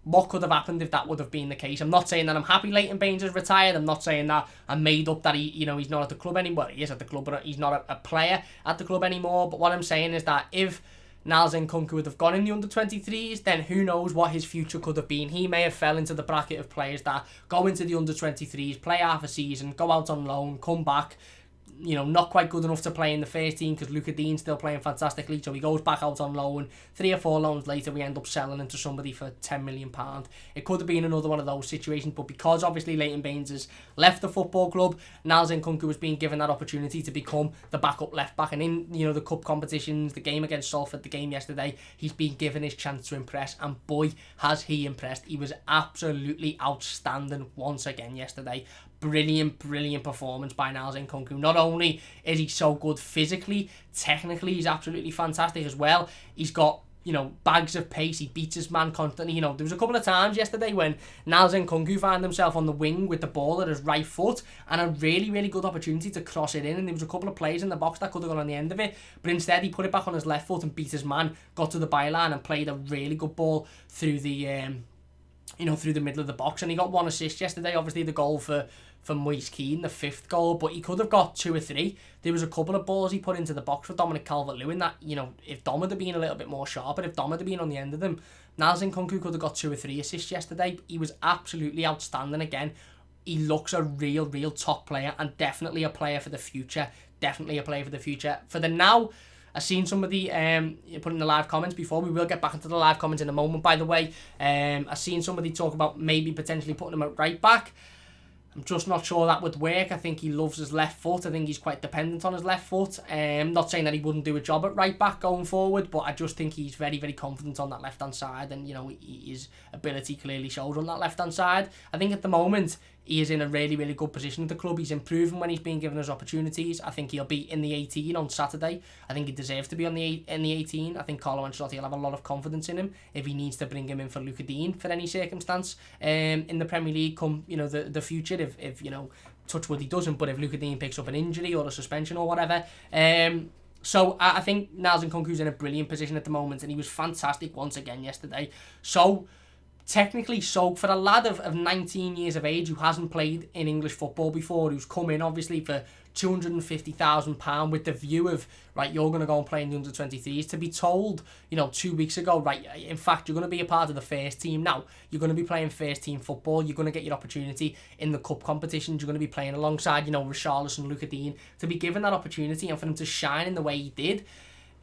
What could have happened if that would have been the case? I'm not saying that I'm happy Leighton Baines has retired. I'm not saying that I'm made up that he's not at the club anymore. He is at the club, but he's not a player at the club anymore. But what I'm saying is that if Niles Nkunku would have gone in the under-23s, then who knows what his future could have been. He may have fell into the bracket of players that go into the under-23s, play half a season, go out on loan, come back, not quite good enough to play in the first team because Luca Dean's still playing fantastically, so he goes back out on loan. 3 or 4 loans later, we end up selling into somebody for £10 million. It could have been another one of those situations, but because obviously Leighton Baines has left the football club, Niles Nkunku has been given that opportunity to become the backup left back, and in the cup competitions, the game against Salford, the game yesterday, he's been given his chance to impress, and boy has he impressed. He was absolutely outstanding once again yesterday. Brilliant performance by Niles Nkunku. Not only is he so good physically, technically he's absolutely fantastic as well. He's got, bags of pace. He beats his man constantly. There was a couple of times yesterday when Niles Nkunku found himself on the wing with the ball at his right foot and a really, really good opportunity to cross it in, and there was a couple of players in the box that could have gone on the end of it, but instead he put it back on his left foot and beat his man, got to the byline and played a really good ball through the through the middle of the box, and he got 1 assist yesterday. Obviously the goal for Moise Keane, the 5th goal, but he could have got 2 or 3. There was a couple of balls he put into the box for Dominic Calvert-Lewin that, if Dom had been a little bit more sharp, and if Dom had been on the end of them, Niles Nkunku could have got 2 or 3 assists yesterday. He was absolutely outstanding again. He looks a real top player, and definitely a player for the future. For the now, I've seen somebody put in the live comments before. We will get back into the live comments in a moment, by the way. I've seen somebody talk about maybe potentially putting him at right back. I'm just not sure that would work. I think he loves his left foot. I think he's quite dependent on his left foot. I'm not saying that he wouldn't do a job at right back going forward, but I just think he's very confident on that left-hand side, and his ability clearly shows on that left-hand side. I think at the moment he is in a really good position at the club. He's improving when he's being given his opportunities. I think he'll be in the 18 on Saturday. I think he deserves to be in the 18. I think Carlo Ancelotti will have a lot of confidence in him if he needs to bring him in for Luca Dean for any circumstance in the Premier League come the future, if touch wood he doesn't, but if Luca Dean picks up an injury or a suspension or whatever. So I think Niles Nkunku's in a brilliant position at the moment, and he was fantastic once again yesterday. Technically, for a lad of 19 years of age who hasn't played in English football before, who's come in obviously for £250,000 with the view of, right, you're going to go and play in the under-23s, to be told, 2 weeks ago, right, in fact, you're going to be a part of the first team now. You're going to be playing first team football. You're going to get your opportunity in the cup competitions. You're going to be playing alongside, Richarlison, Luca Dean, to be given that opportunity and for him to shine in the way he did,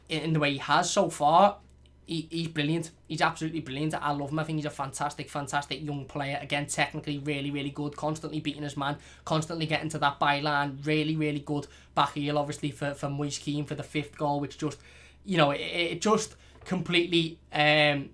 in the way he has so far. He's brilliant. He's absolutely brilliant. I love him. I think he's a fantastic young player. Again, technically really, really good. Constantly beating his man. Constantly getting to that byline. Really, really good back heel, obviously, for Moise Kean for the 5th goal, which just, it just completely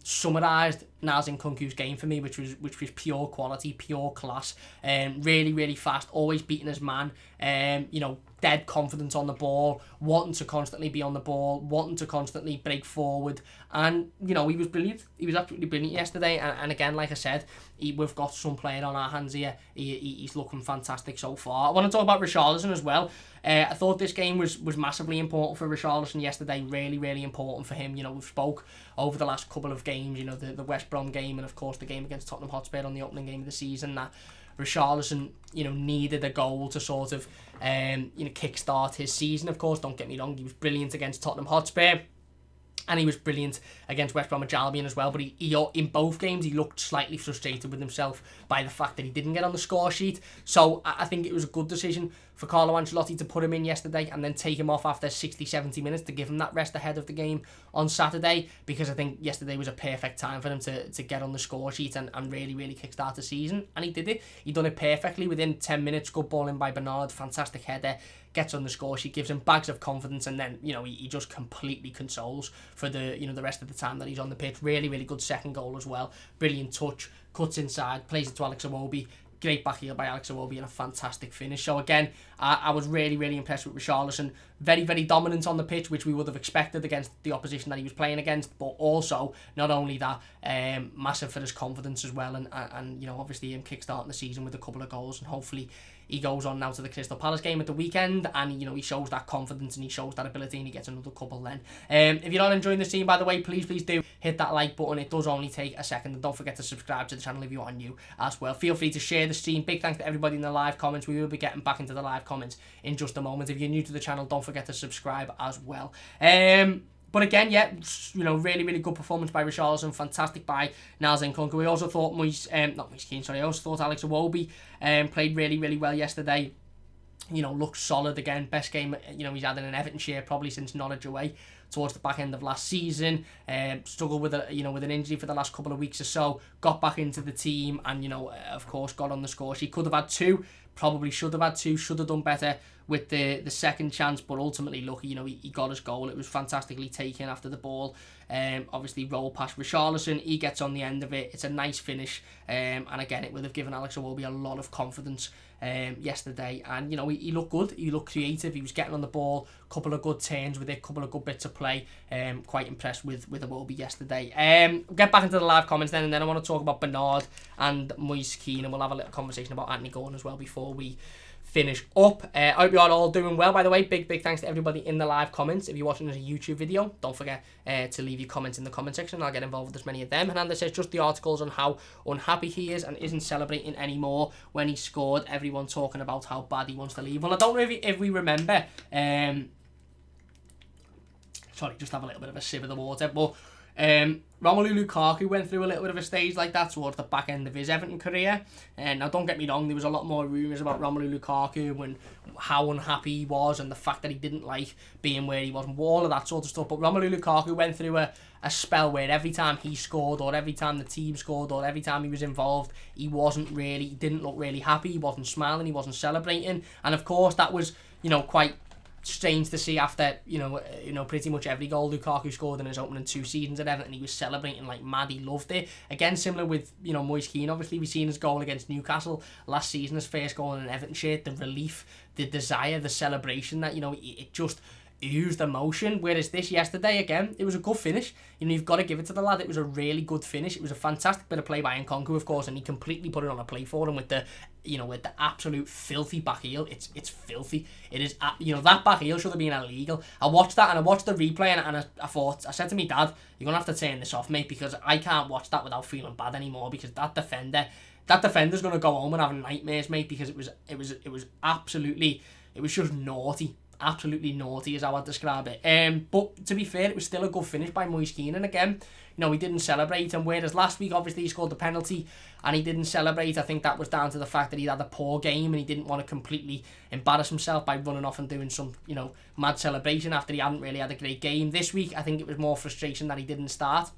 summarised Niels Nkunku's game for me, which was pure quality, pure class. Really, really fast. Always beating his man. Dead confidence on the ball, wanting to constantly be on the ball, wanting to constantly break forward, and he was brilliant. He was absolutely brilliant yesterday, and again, like I said, we've got some player on our hands here. He's looking fantastic so far. I want to talk about Richarlison as well. I thought this game was massively important for Richarlison yesterday. Really, really important for him. We've spoke over the last couple of games. The West Brom game and of course the game against Tottenham Hotspur on the opening game of the season, that Richarlison, needed a goal to sort of, kickstart his season. Of course, don't get me wrong, he was brilliant against Tottenham Hotspur, and he was brilliant against West Bromwich Albion as well. But he in both games, he looked slightly frustrated with himself by the fact that he didn't get on the score sheet. So I think it was a good decision for Carlo Ancelotti to put him in yesterday and then take him off after 60-70 minutes to give him that rest ahead of the game on Saturday, because I think yesterday was a perfect time for him to get on the score sheet and really, really kickstart the season. And he did it. He done it perfectly within 10 minutes. Good ball in by Bernard. Fantastic header. Gets on the score sheet, gives him bags of confidence, and then he just completely consoles for the the rest of the time that he's on the pitch. Really, really good second goal as well. Brilliant touch, cuts inside, plays it to Alex Iwobi. Great back heel by Alex Iwobi and a fantastic finish. So again, I was really, really impressed with Richarlison. Very, very dominant on the pitch, which we would have expected against the opposition that he was playing against. But also, not only that, massive for his confidence as well. And obviously him kickstarting the season with a couple of goals, and hopefully he goes on now to the Crystal Palace game at the weekend, and he shows that confidence and he shows that ability, and he gets another couple then. If you're not enjoying the scene, by the way, please do hit that like button. It does only take a second, and don't forget to subscribe to the channel if you are new as well. Feel free to share the stream. Big thanks to everybody in the live comments. We will be getting back into the live comments in just a moment. If you're new to the channel, don't forget to subscribe as well. But again, really, really good performance by Richarlison. Fantastic by Niels Nkunku. We also thought I also thought Alex Iwobi played really, really well yesterday. Looked solid again. Best game, he's had in an Everton shirt probably since Norwich away towards the back end of last season. Struggled with with an injury for the last couple of weeks or so. Got back into the team and, of course, got on the score sheet. Could have had 2. Probably should have had 2. Should have done better with the second chance, but ultimately, look, he got his goal. It was fantastically taken after the ball. Obviously, roll past Richarlison. He gets on the end of it. It's a nice finish. And again, it would have given Alex Iwobi a lot of confidence yesterday. And, he looked good. He looked creative. He was getting on the ball. Couple of good turns with it. Couple of good bits of play. Quite impressed with Iwobi yesterday. We'll get back into the live comments then. And then I want to talk about Bernard and Moise Kean. And we'll have a little conversation about Anthony Gordon as well before we finish up. I hope you are all doing well, by the way. Big thanks to everybody in the live comments. If you're watching as a YouTube video, don't forget to leave your comments in the comment section. I'll get involved with as many of them. Hernandez says just the articles on how unhappy he is and isn't celebrating anymore when he scored. Everyone talking about how bad he wants to leave. Well, I don't know if we remember. Sorry, just have a little bit of a sip of the water. But Romelu Lukaku went through a little bit of a stage like that towards the back end of his Everton career. And now, don't get me wrong, there was a lot more rumours about Romelu Lukaku and how unhappy he was and the fact that he didn't like being where he was and all of that sort of stuff. But Romelu Lukaku went through a spell where every time he scored or every time the team scored or every time he was involved, he didn't look really happy, he wasn't smiling, he wasn't celebrating. And of course, that was, quite strange to see after pretty much every goal Lukaku scored in his opening 2 seasons at Everton. He was celebrating like mad. He loved it. Again, similar with Moise Kean. Obviously, we've seen his goal against Newcastle last season, his first goal in an Everton shirt. The relief, the desire, the celebration that it just oozed emotion. Whereas this yesterday, again, it was a good finish. You've got to give it to the lad. It was a really good finish. It was a fantastic bit of play by Nkunku, of course, and he completely put it on a play for him with the absolute filthy back heel. It's filthy. It is, that back heel should have been illegal. I watched that and I watched the replay and I said to me, Dad, you're going to have to turn this off, mate, because I can't watch that without feeling bad anymore, because that defender's going to go home and have nightmares, mate, because it was absolutely it was just naughty. Absolutely naughty is how I'd describe it. But to be fair, it was still a good finish by Moise Keane. And again, he didn't celebrate. And whereas last week, obviously, he scored the penalty and he didn't celebrate, I think that was down to the fact that he'd had a poor game and he didn't want to completely embarrass himself by running off and doing some, mad celebration after he hadn't really had a great game. This week, I think it was more frustration that he didn't start.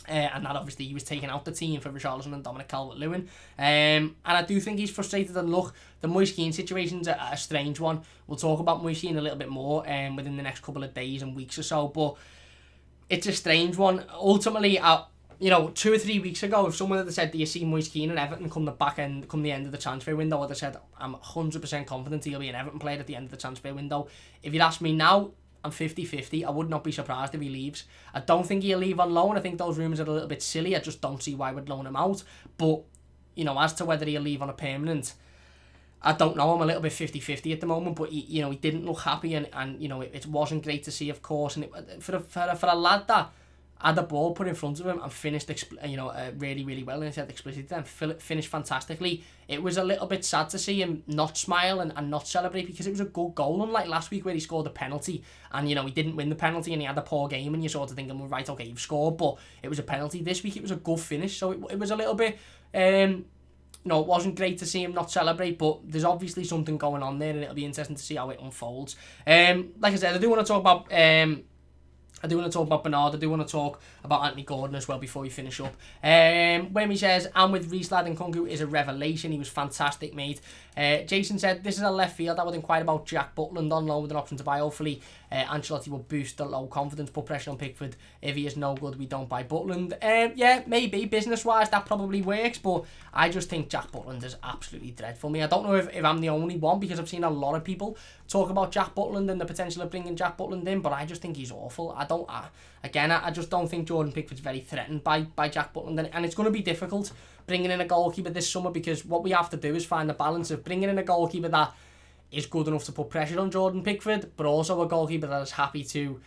And that obviously he was taking out the team for Richarlison and Dominic Calvert-Lewin. And I do think he's frustrated. And look, the Moise Keane situation's a strange one. We'll talk about Moise Keane a little bit more within the next couple of days and weeks or so. But it's a strange one. Ultimately, 2 or 3 weeks ago, if someone had said, do you see Moise Keane and Everton come the end of the transfer window, I'd have said, I'm 100% confident he'll be an Everton player at the end of the transfer window. If you'd asked me now, I'm 50-50. I would not be surprised if he leaves. I don't think he'll leave on loan. I think those rumours are a little bit silly. I just don't see why we'd loan him out. But, as to whether he'll leave on a permanent, I don't know. I'm a little bit 50-50 at the moment. But, he didn't look happy and it wasn't great to see, of course. And for a lad that had the ball put in front of him and finished, really, really well, and he said explicitly, and finished fantastically. It was a little bit sad to see him not smile and not celebrate because it was a good goal, unlike last week where he scored a penalty and, he didn't win the penalty and he had a poor game and you're sort of thinking, well, right, okay, you've scored, but it was a penalty. This week it was a good finish, so it was a little bit, it wasn't great to see him not celebrate, but there's obviously something going on there and it'll be interesting to see how it unfolds. Like I said, I do want to talk about Bernard. I do want to talk about Anthony Gordon as well before we finish up. Wemmy says, I'm with Riesland and Kunku is a revelation. He was fantastic, mate. Jason said, this is a left field. I would inquire about Jack Butland on loan with an option to buy. Hopefully, Ancelotti will boost the low confidence, put pressure on Pickford. If he is no good, we don't buy Butland. Yeah, maybe. Business-wise, that probably works, but I just think Jack Butland is absolutely dreadful. I don't know if I'm the only one, because I've seen a lot of people talk about Jack Butland and the potential of bringing Jack Butland in, but I just think he's awful. I just don't think Jordan Pickford's very threatened by Jack Butland, and it's going to be difficult bringing in a goalkeeper this summer, because what we have to do is find the balance of bringing in a goalkeeper that is good enough to put pressure on Jordan Pickford, but also a goalkeeper that is happy to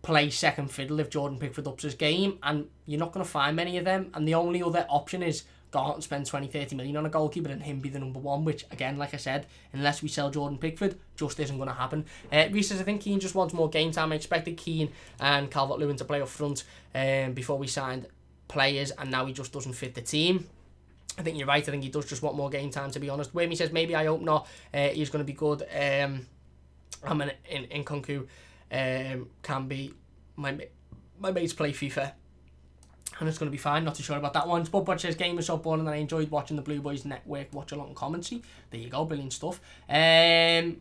play second fiddle if Jordan Pickford ups his game, and you're not going to find many of them, and the only other option is go out and spend 20-30 million on a goalkeeper and him be the number one, which, again, like I said, unless we sell Jordan Pickford, just isn't going to happen. Reece says, I think Keane just wants more game time. I expected Keane and Calvert-Lewin to play up front before we signed players, and now he just doesn't fit the team. I think you're right. I think he does just want more game time, to be honest. Wamey says, maybe I hope not. He's going to be good. In Kunku can be my mates play FIFA, and it's going to be fine. Not too sure about that one. Spudbud says, game was so boring and I enjoyed watching the Blue Boys Network watch along commentary. There you go, brilliant stuff. Wamey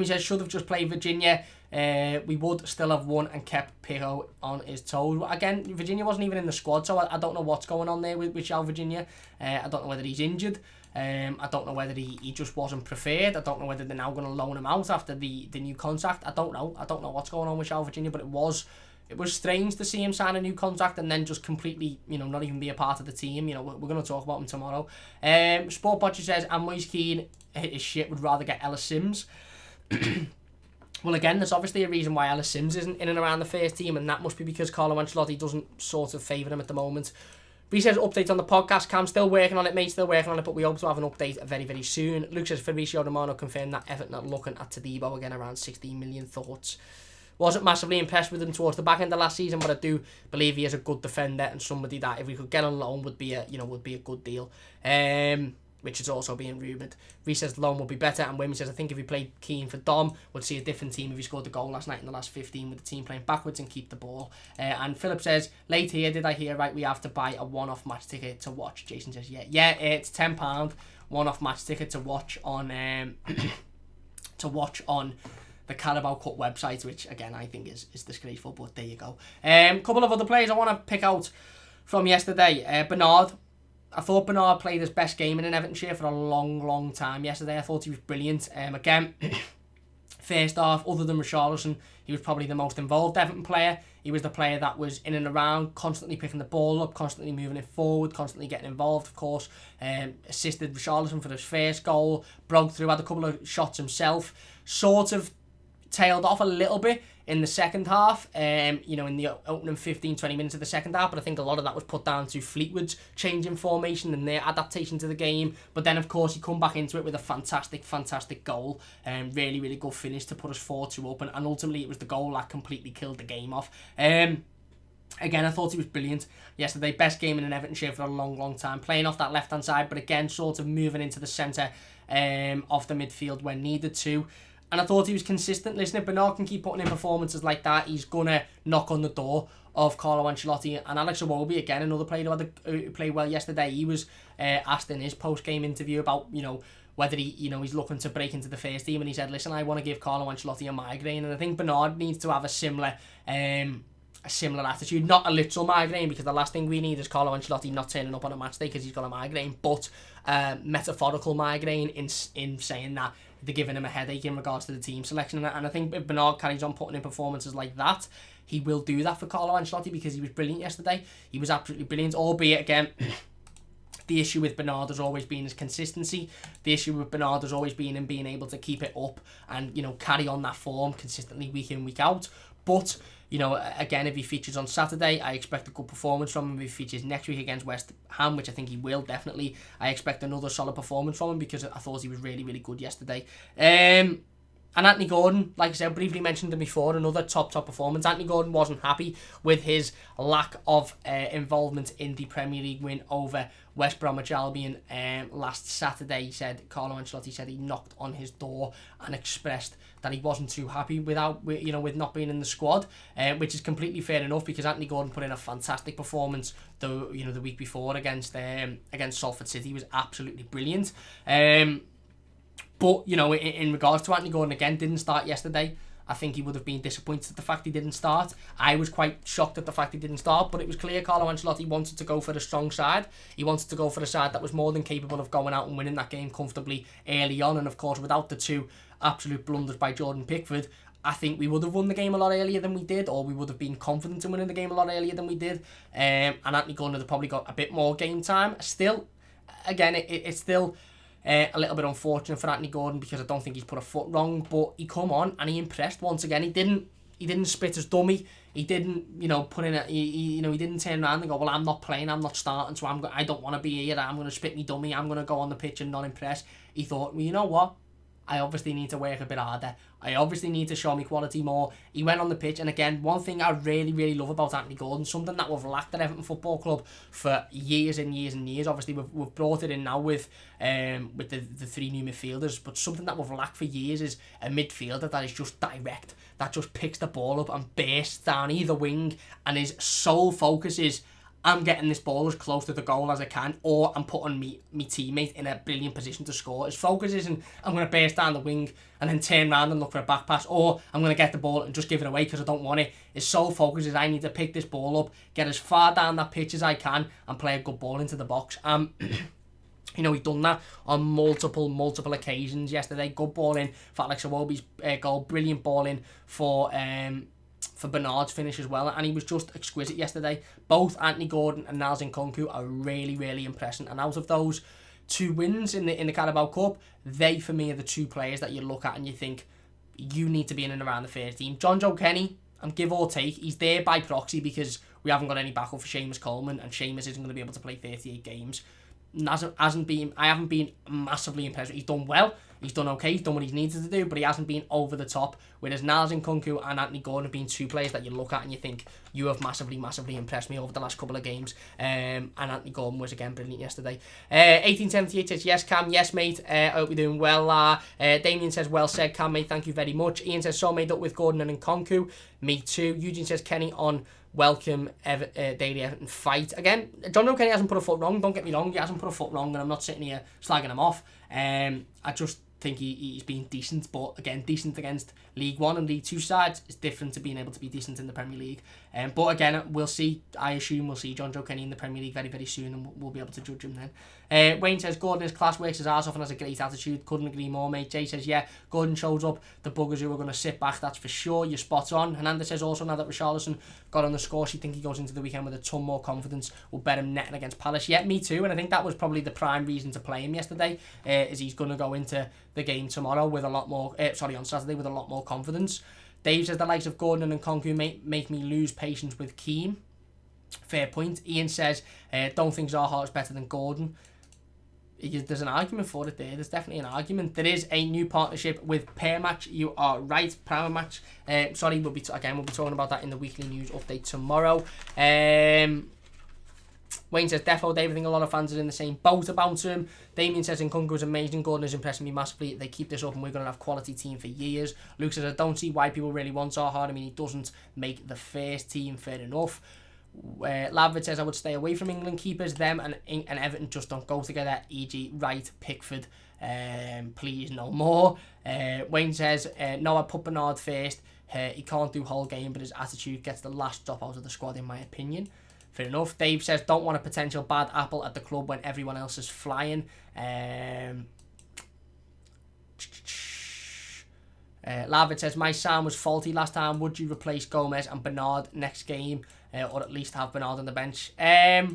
says, should have just played Virginia. We would still have won and kept Pico on his toes. Again, Virginia wasn't even in the squad, so I don't know what's going on there with João Virginia. I don't know whether he's injured. I don't know whether he just wasn't preferred. I don't know whether they're now going to loan him out after the new contract. I don't know what's going on with João Virginia, but it was strange to see him sign a new contract and then just completely, not even be a part of the team. We're going to talk about him tomorrow. Sport Botcher says, and Moise Keane his shit would rather get Ellis Sims. Well, again, there's obviously a reason why Ellis Sims isn't in and around the first team, and that must be because Carlo Ancelotti doesn't sort of favour him at the moment. Reece says, update on the podcast. Cam, still working on it, mate, still working on it, but we hope to have an update very, very soon. Luke says, Fabrizio Romano confirmed that Everton are looking at Todibo again, around 16 million thoughts. Wasn't massively impressed with him towards the back end of last season, but I do believe he is a good defender and somebody that if we could get on loan would be a good deal. Which is also being rumoured. Reece says loan would be better, and Wimmy says, I think if he played Keane for Dom, would see a different team if he scored the goal last night in the last 15 with the team playing backwards and keep the ball. And Philip says, late here, did I hear right, we have to buy a one-off match ticket to watch? Jason says, yeah, it's £10 one-off match ticket to watch on the Carabao Cup website, which again I think is disgraceful, but there you go. Couple of other players I want to pick out from yesterday. Bernard. I thought Bernard played his best game in an Everton shirt for a long time yesterday. I thought he was brilliant. Again, first half, other than Richarlison, he was probably the most involved Everton player. He was the player that was in and around, constantly picking the ball up, constantly moving it forward, constantly getting involved, of course. Assisted Richarlison for his first goal, broke through, had a couple of shots himself, sort of tailed off a little bit in the second half, you know, in the opening 15-20 minutes of the second half, but I think a lot of that was put down to Fleetwood's change in formation and their adaptation to the game. But then, of course, he come back into it with a fantastic goal, really, really good finish to put us 4-2 up, and ultimately it was the goal that completely killed the game off. Again, I thought he was brilliant yesterday. Best game in an Everton shirt for a long time. Playing off that left-hand side, but again, sort of moving into the centre of the midfield when needed to. And I thought he was consistent. Listen, if Bernard can keep putting in performances like that, he's going to knock on the door of Carlo Ancelotti. And Alex Iwobi, again, another player who played well yesterday. He was asked in his post-game interview about, you know, whether he's looking to break into the first team. And he said, listen, I want to give Carlo Ancelotti a migraine. And I think Bernard needs to have a similar attitude, not a literal migraine, because the last thing we need is Carlo Ancelotti not turning up on a match day because he's got a migraine, but metaphorical migraine in saying that they're giving him a headache in regards to the team selection. And I think if Bernard carries on putting in performances like that, he will do that for Carlo Ancelotti, because he was brilliant yesterday. He was absolutely brilliant, albeit, again, the issue with Bernard has always been his consistency. The issue with Bernard has always been him being able to keep it up and, you know, carry on that form consistently week in, week out. But, you know, again, if he features on Saturday, I expect a good performance from him. If he features next week against West Ham, which I think he will, definitely, I expect another solid performance from him, because I thought he was really, really good yesterday. And Anthony Gordon, like I said, briefly mentioned him before, another top performance. Anthony Gordon wasn't happy with his lack of involvement in the Premier League win over West Bromwich Albion last Saturday. He said, Carlo Ancelotti said he knocked on his door and expressed that he wasn't too happy with not being in the squad, which is completely fair enough, because Anthony Gordon put in a fantastic performance the week before against Salford City. He was absolutely brilliant. But, you know, in regards to Anthony Gordon, again, didn't start yesterday. I think he would have been disappointed at the fact he didn't start. I was quite shocked at the fact he didn't start, but it was clear Carlo Ancelotti wanted to go for the strong side. He wanted to go for a side that was more than capable of going out and winning that game comfortably early on. And, of course, without the two absolute blunders by Jordan Pickford, I think we would have won the game a lot earlier than we did, or we would have been confident in winning the game a lot earlier than we did. And Anthony Gordon would have probably got a bit more game time. Still, again, it's still a little bit unfortunate for Anthony Gordon, because I don't think he's put a foot wrong, but he come on and he impressed once again. He didn't spit his dummy. He didn't, you know, put in a, he didn't turn around and go, well, I'm not playing, I'm not starting, so I don't want to be here. I'm going to spit me dummy. I'm going to go on the pitch and not impress. He thought, well, you know what? I obviously need to work a bit harder. I obviously need to show me quality more. He went on the pitch, and again, one thing I really, really love about Anthony Gordon, something that we've lacked at Everton Football Club for years and years and years. Obviously, we've brought it in now with the three new midfielders, but something that we've lacked for years is a midfielder that is just direct, that just picks the ball up and bursts down either wing, and his sole focus is, I'm getting this ball as close to the goal as I can, or I'm putting me teammate in a brilliant position to score. His focus isn't, I'm going to burst down the wing and then turn around and look for a back pass, or I'm going to get the ball and just give it away because I don't want it. His sole focus is, I need to pick this ball up, get as far down that pitch as I can, and play a good ball into the box. You know, he done that on multiple occasions yesterday. Good ball in for Alex Iwobi's goal, brilliant ball in for Bernard's finish as well, and he was just exquisite yesterday. Both Anthony Gordon and Niels Nkunku are really, really impressive, and out of those two wins in the Carabao Cup, they for me are the two players that you look at and you think, you need to be in and around the first team. John Joe Kenny, give or take, he's there by proxy because we haven't got any backup for Seamus Coleman, and Seamus isn't going to be able to play 38 games. I haven't been massively impressed. He's done well, he's done okay, he's done what he needed to do, but he hasn't been over the top. Whereas Niels Nkunku and Anthony Gordon have been two players that you look at and you think, you have massively impressed me over the last couple of games. And Anthony Gordon was again brilliant yesterday. 1878 says, yes Cam, yes mate, I hope you're doing well. Damien says, well said Cam mate, thank you very much. Ian says, so made up with Gordon and Nkunku, me too. Eugene says, Kenny on welcome Daily Everton fight. Again, John O'Kenny hasn't put a foot wrong, don't get me wrong, he hasn't put a foot wrong, and I'm not sitting here slagging him off. I just think he's been decent, but again, decent against League 1 and League 2 sides is different to being able to be decent in the Premier League. But again, we'll see. I assume we'll see John Joe Kenny in the Premier League very, very soon, and we'll be able to judge him then. Wayne says, Gordon is class, works his arse off and has a great attitude. Couldn't agree more, mate. Jay says, yeah, Gordon shows up the buggers who are going to sit back, that's for sure. You're spot on. Hernandez says also, now that Richarlison got on the score sheet, think he goes into the weekend with a ton more confidence. We'll bet him netting against Palace. Yeah, me too, and I think that was probably the prime reason to play him yesterday, is he's going to go into the game tomorrow with a lot more, on Saturday with a lot more confidence. Dave says the likes of Gordon and Nkunku make me lose patience with Keane. Fair point. Ian says, don't think Zaha is better than Gordon. There's an argument for it there. There's definitely an argument. There is a new partnership with Pair Match. You are right. Power Match. Sorry, we'll be talking about that in the weekly news update tomorrow. Wayne says, defo Dave, I think a lot of fans are in the same boat about him. Damien says, Nkunku is amazing. Gordon is impressing me massively. They keep this up and we're going to have quality team for years. Luke says, I don't see why people really want Zaha. I mean, he doesn't make the first team. Fair enough. Lavit says, I would stay away from England keepers. Them and Everton just don't go together. E.g. Wright, Pickford. Please no more. Wayne says, no, I'd put Bernard first. He can't do whole game, but his attitude gets the last drop out of the squad, in my opinion. Fair enough. Dave says, don't want a potential bad apple at the club when everyone else is flying. Lavit says, my sound was faulty last time. Would you replace Gomez and Bernard next game? Or at least have Bernard on the bench? I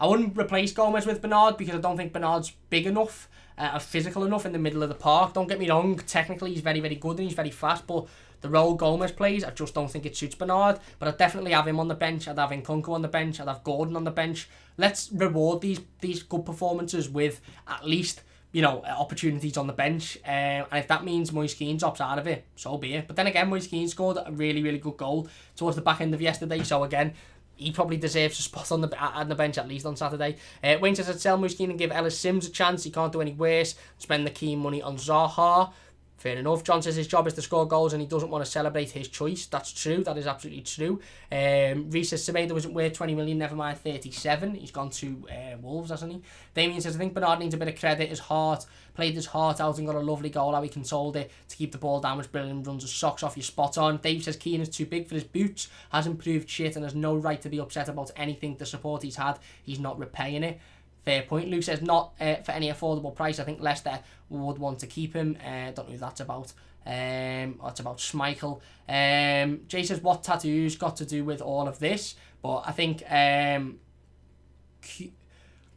wouldn't replace Gomez with Bernard because I don't think Bernard's big enough and physical enough in the middle of the park. Don't get me wrong. Technically, he's very, very good and he's very fast. But the role Gomez plays, I just don't think it suits Bernard. But I'd definitely have him on the bench. I'd have Nkunku on the bench. I'd have Gordon on the bench. Let's reward these good performances with at least, you know, opportunities on the bench. And if that means Moise Kean drops out of it, so be it. But then again, Moise Kean scored a really, really good goal towards the back end of yesterday. So again, he probably deserves a spot on the bench at least on Saturday. Wayne says, I'd sell Moise Kean and give Ellis Sims a chance. He can't do any worse. Spend the Kean money on Zaha. Fair enough. John says his job is to score goals and he doesn't want to celebrate his choice. That's true. That is absolutely true. Reece says Semedo wasn't worth 20 million, never mind 37. He's gone to Wolves, hasn't he? Damien says, I think Bernard needs a bit of credit. His heart, played his heart out and got a lovely goal. How he controlled it to keep the ball down was brilliant. Runs his socks off. You're spot on. Dave says Keane is too big for his boots. Hasn't proved shit and has no right to be upset about anything. The support he's had, he's not repaying it. Fair point. Luke says not for any affordable price. I think Leicester would want to keep him. Don't know who that's about. It's about Schmeichel. Jay says, what tattoos got to do with all of this? But I think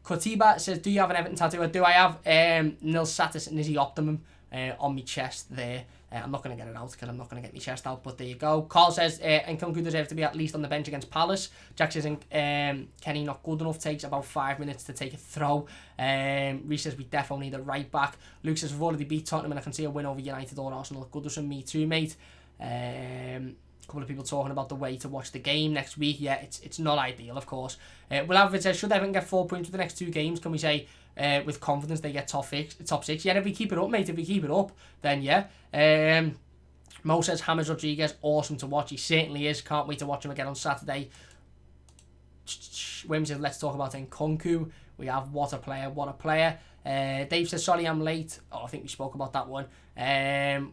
Kotiba says, do you have an Everton tattoo? Do I have Nil Satis and Nizzy Optimum on my chest there? I'm not going to get it out because I'm not going to get my chest out, but there you go. Carl says, Nkunku deserves to be at least on the bench against Palace. Jack says, Kenny not good enough, takes about 5 minutes to take a throw. Reece says, we definitely need a right back. Luke says, we've already beat Tottenham and I can see a win over United or Arsenal. Goodison, me too, mate. A couple of people talking about the way to watch the game next week. Yeah, it's not ideal, of course. Will Alfred says, should Everton get 4 points for the next 2 games? Can we say with confidence they get top 6? Yeah, if we keep it up, mate. If we keep it up, then yeah. Mo says, James Rodriguez, awesome to watch. He certainly is. Can't wait to watch him again on Saturday. Wim says, let's talk about Nkunku. We have what a player. Dave says, sorry I'm late. I think we spoke about that one.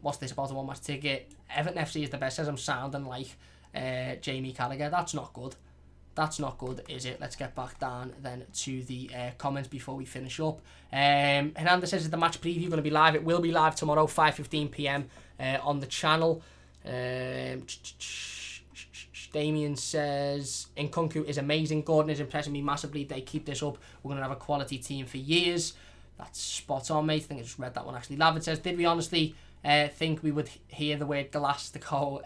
What's this about a 1 match ticket? Everton FC is the best. Says I'm sounding like Jamie Carragher. That's not good. That's not good, is it? Let's get back down then to the comments before we finish up. Hernandez says, is the match preview going to be live? It will be live tomorrow, 5:15 PM on the channel. Damien says, Nkunku is amazing. Gordon is impressing me massively. They keep this up. We're going to have a quality team for years. That's spot on, mate. I think I just read that one, actually. Lavin says, did we honestly think we would hear the word Galactico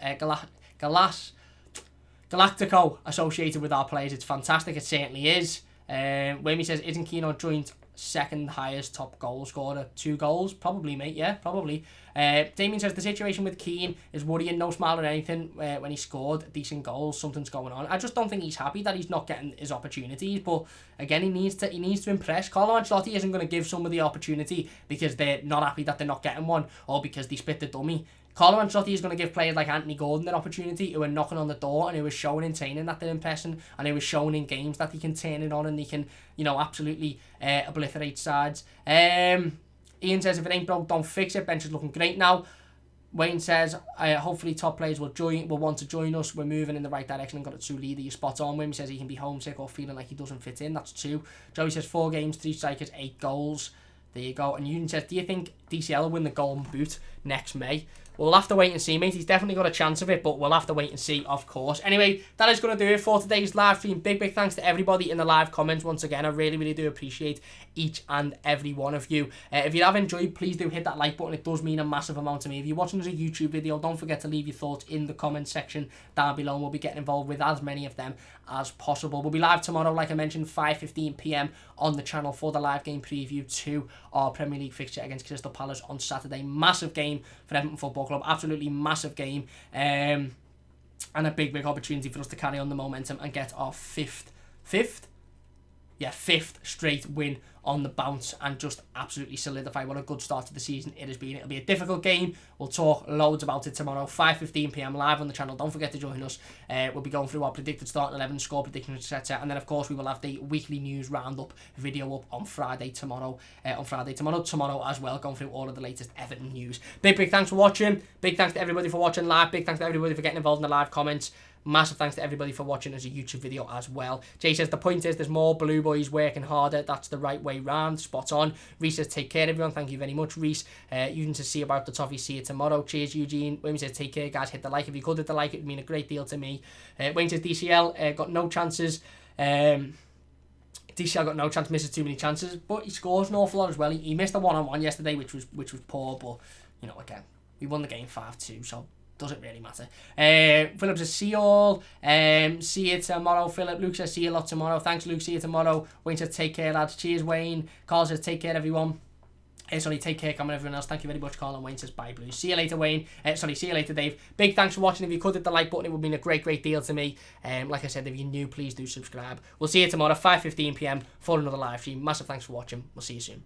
associated with our players? It's fantastic. It certainly is. Wayne says, isn't Keane on joint second highest top goal scorer? 2 goals? Probably, mate. Yeah, probably. Damien says, the situation with Keane is worrying. No smile or anything when he scored decent goals. Something's going on. I just don't think he's happy that he's not getting his opportunities. But again, he needs to impress. Carlo Ancelotti isn't going to give somebody the opportunity because they're not happy that they're not getting one or because they spit the dummy. Carlo Ancelotti is going to give players like Anthony Gordon an opportunity who are knocking on the door and who are showing in training that they're impressing and who are showing in games that they can turn it on and they can, absolutely obliterate sides. Ian says, if it ain't broke, don't fix it. Bench is looking great now. Wayne says, hopefully top players will want to join us. We're moving in the right direction and got a true leader. You're spot on. Wayne says he can be homesick or feeling like he doesn't fit in. That's true. Joey says 4 games, 3 strikers, 8 goals. There you go. And Ewan says, do you think DCL will win the Golden Boot next May? We'll have to wait and see, mate. He's definitely got a chance of it, but we'll have to wait and see, of course. Anyway, that is going to do it for today's live stream. Big thanks to everybody in the live comments. Once again, I really do appreciate each and every one of you. If you have enjoyed, please do hit that like button. It does mean a massive amount to me. If you're watching as a YouTube video, don't forget to leave your thoughts in the comment section down below, and we'll be getting involved with as many of them as possible. We'll be live tomorrow, like I mentioned, 5:15 p.m. on the channel for the live game preview to our Premier League fixture against Crystal Palace on Saturday. Massive game for Everton Football Club, absolutely massive game, and a big opportunity for us to carry on the momentum and get our fifth straight win on the bounce and just absolutely solidify what a good start to the season it has been. It'll be a difficult game. We'll talk loads about it tomorrow, 5:15 p.m. live on the channel. Don't forget to join us. We'll be going through our predicted starting 11, score predictions, etc. And then, of course, we will have the weekly news roundup video up on Friday tomorrow as well, going through all of the latest Everton news. Big thanks for watching. Big thanks to everybody for watching live. Big thanks to everybody for getting involved in the live comments. Massive thanks to everybody for watching as a YouTube video as well. Jay says, the point is there's more Blue Boys working harder. That's the right way round. Spot on. Reese says, take care, everyone. Thank you very much, Reese. Eugene says, see about the toffee. See you tomorrow. Cheers, Eugene. Wayne says, take care, guys. Hit the like. If you could hit the like, it would mean a great deal to me. Wayne says, DCL got no chances. DCL got no chance, misses too many chances, but he scores an awful lot as well. He missed a one-on-one yesterday, which was poor, but, you know, again, we won the game 5-2, so doesn't really matter. Philip says, see you all. See you tomorrow, Philip. Luke says, see you a lot tomorrow. Thanks, Luke. See you tomorrow. Wayne says, take care, lads. Cheers, Wayne. Carl says, take care, everyone. Sorry, take care, Cameron, everyone else. Thank you very much, Carl. And Wayne says, bye, Blues. See you later, Wayne. See you later, Dave. Big thanks for watching. If you could hit the like button, it would mean a great deal to me. Like I said, if you're new, please do subscribe. We'll see you tomorrow, 5:15 p.m. for another live stream. Massive thanks for watching. We'll see you soon.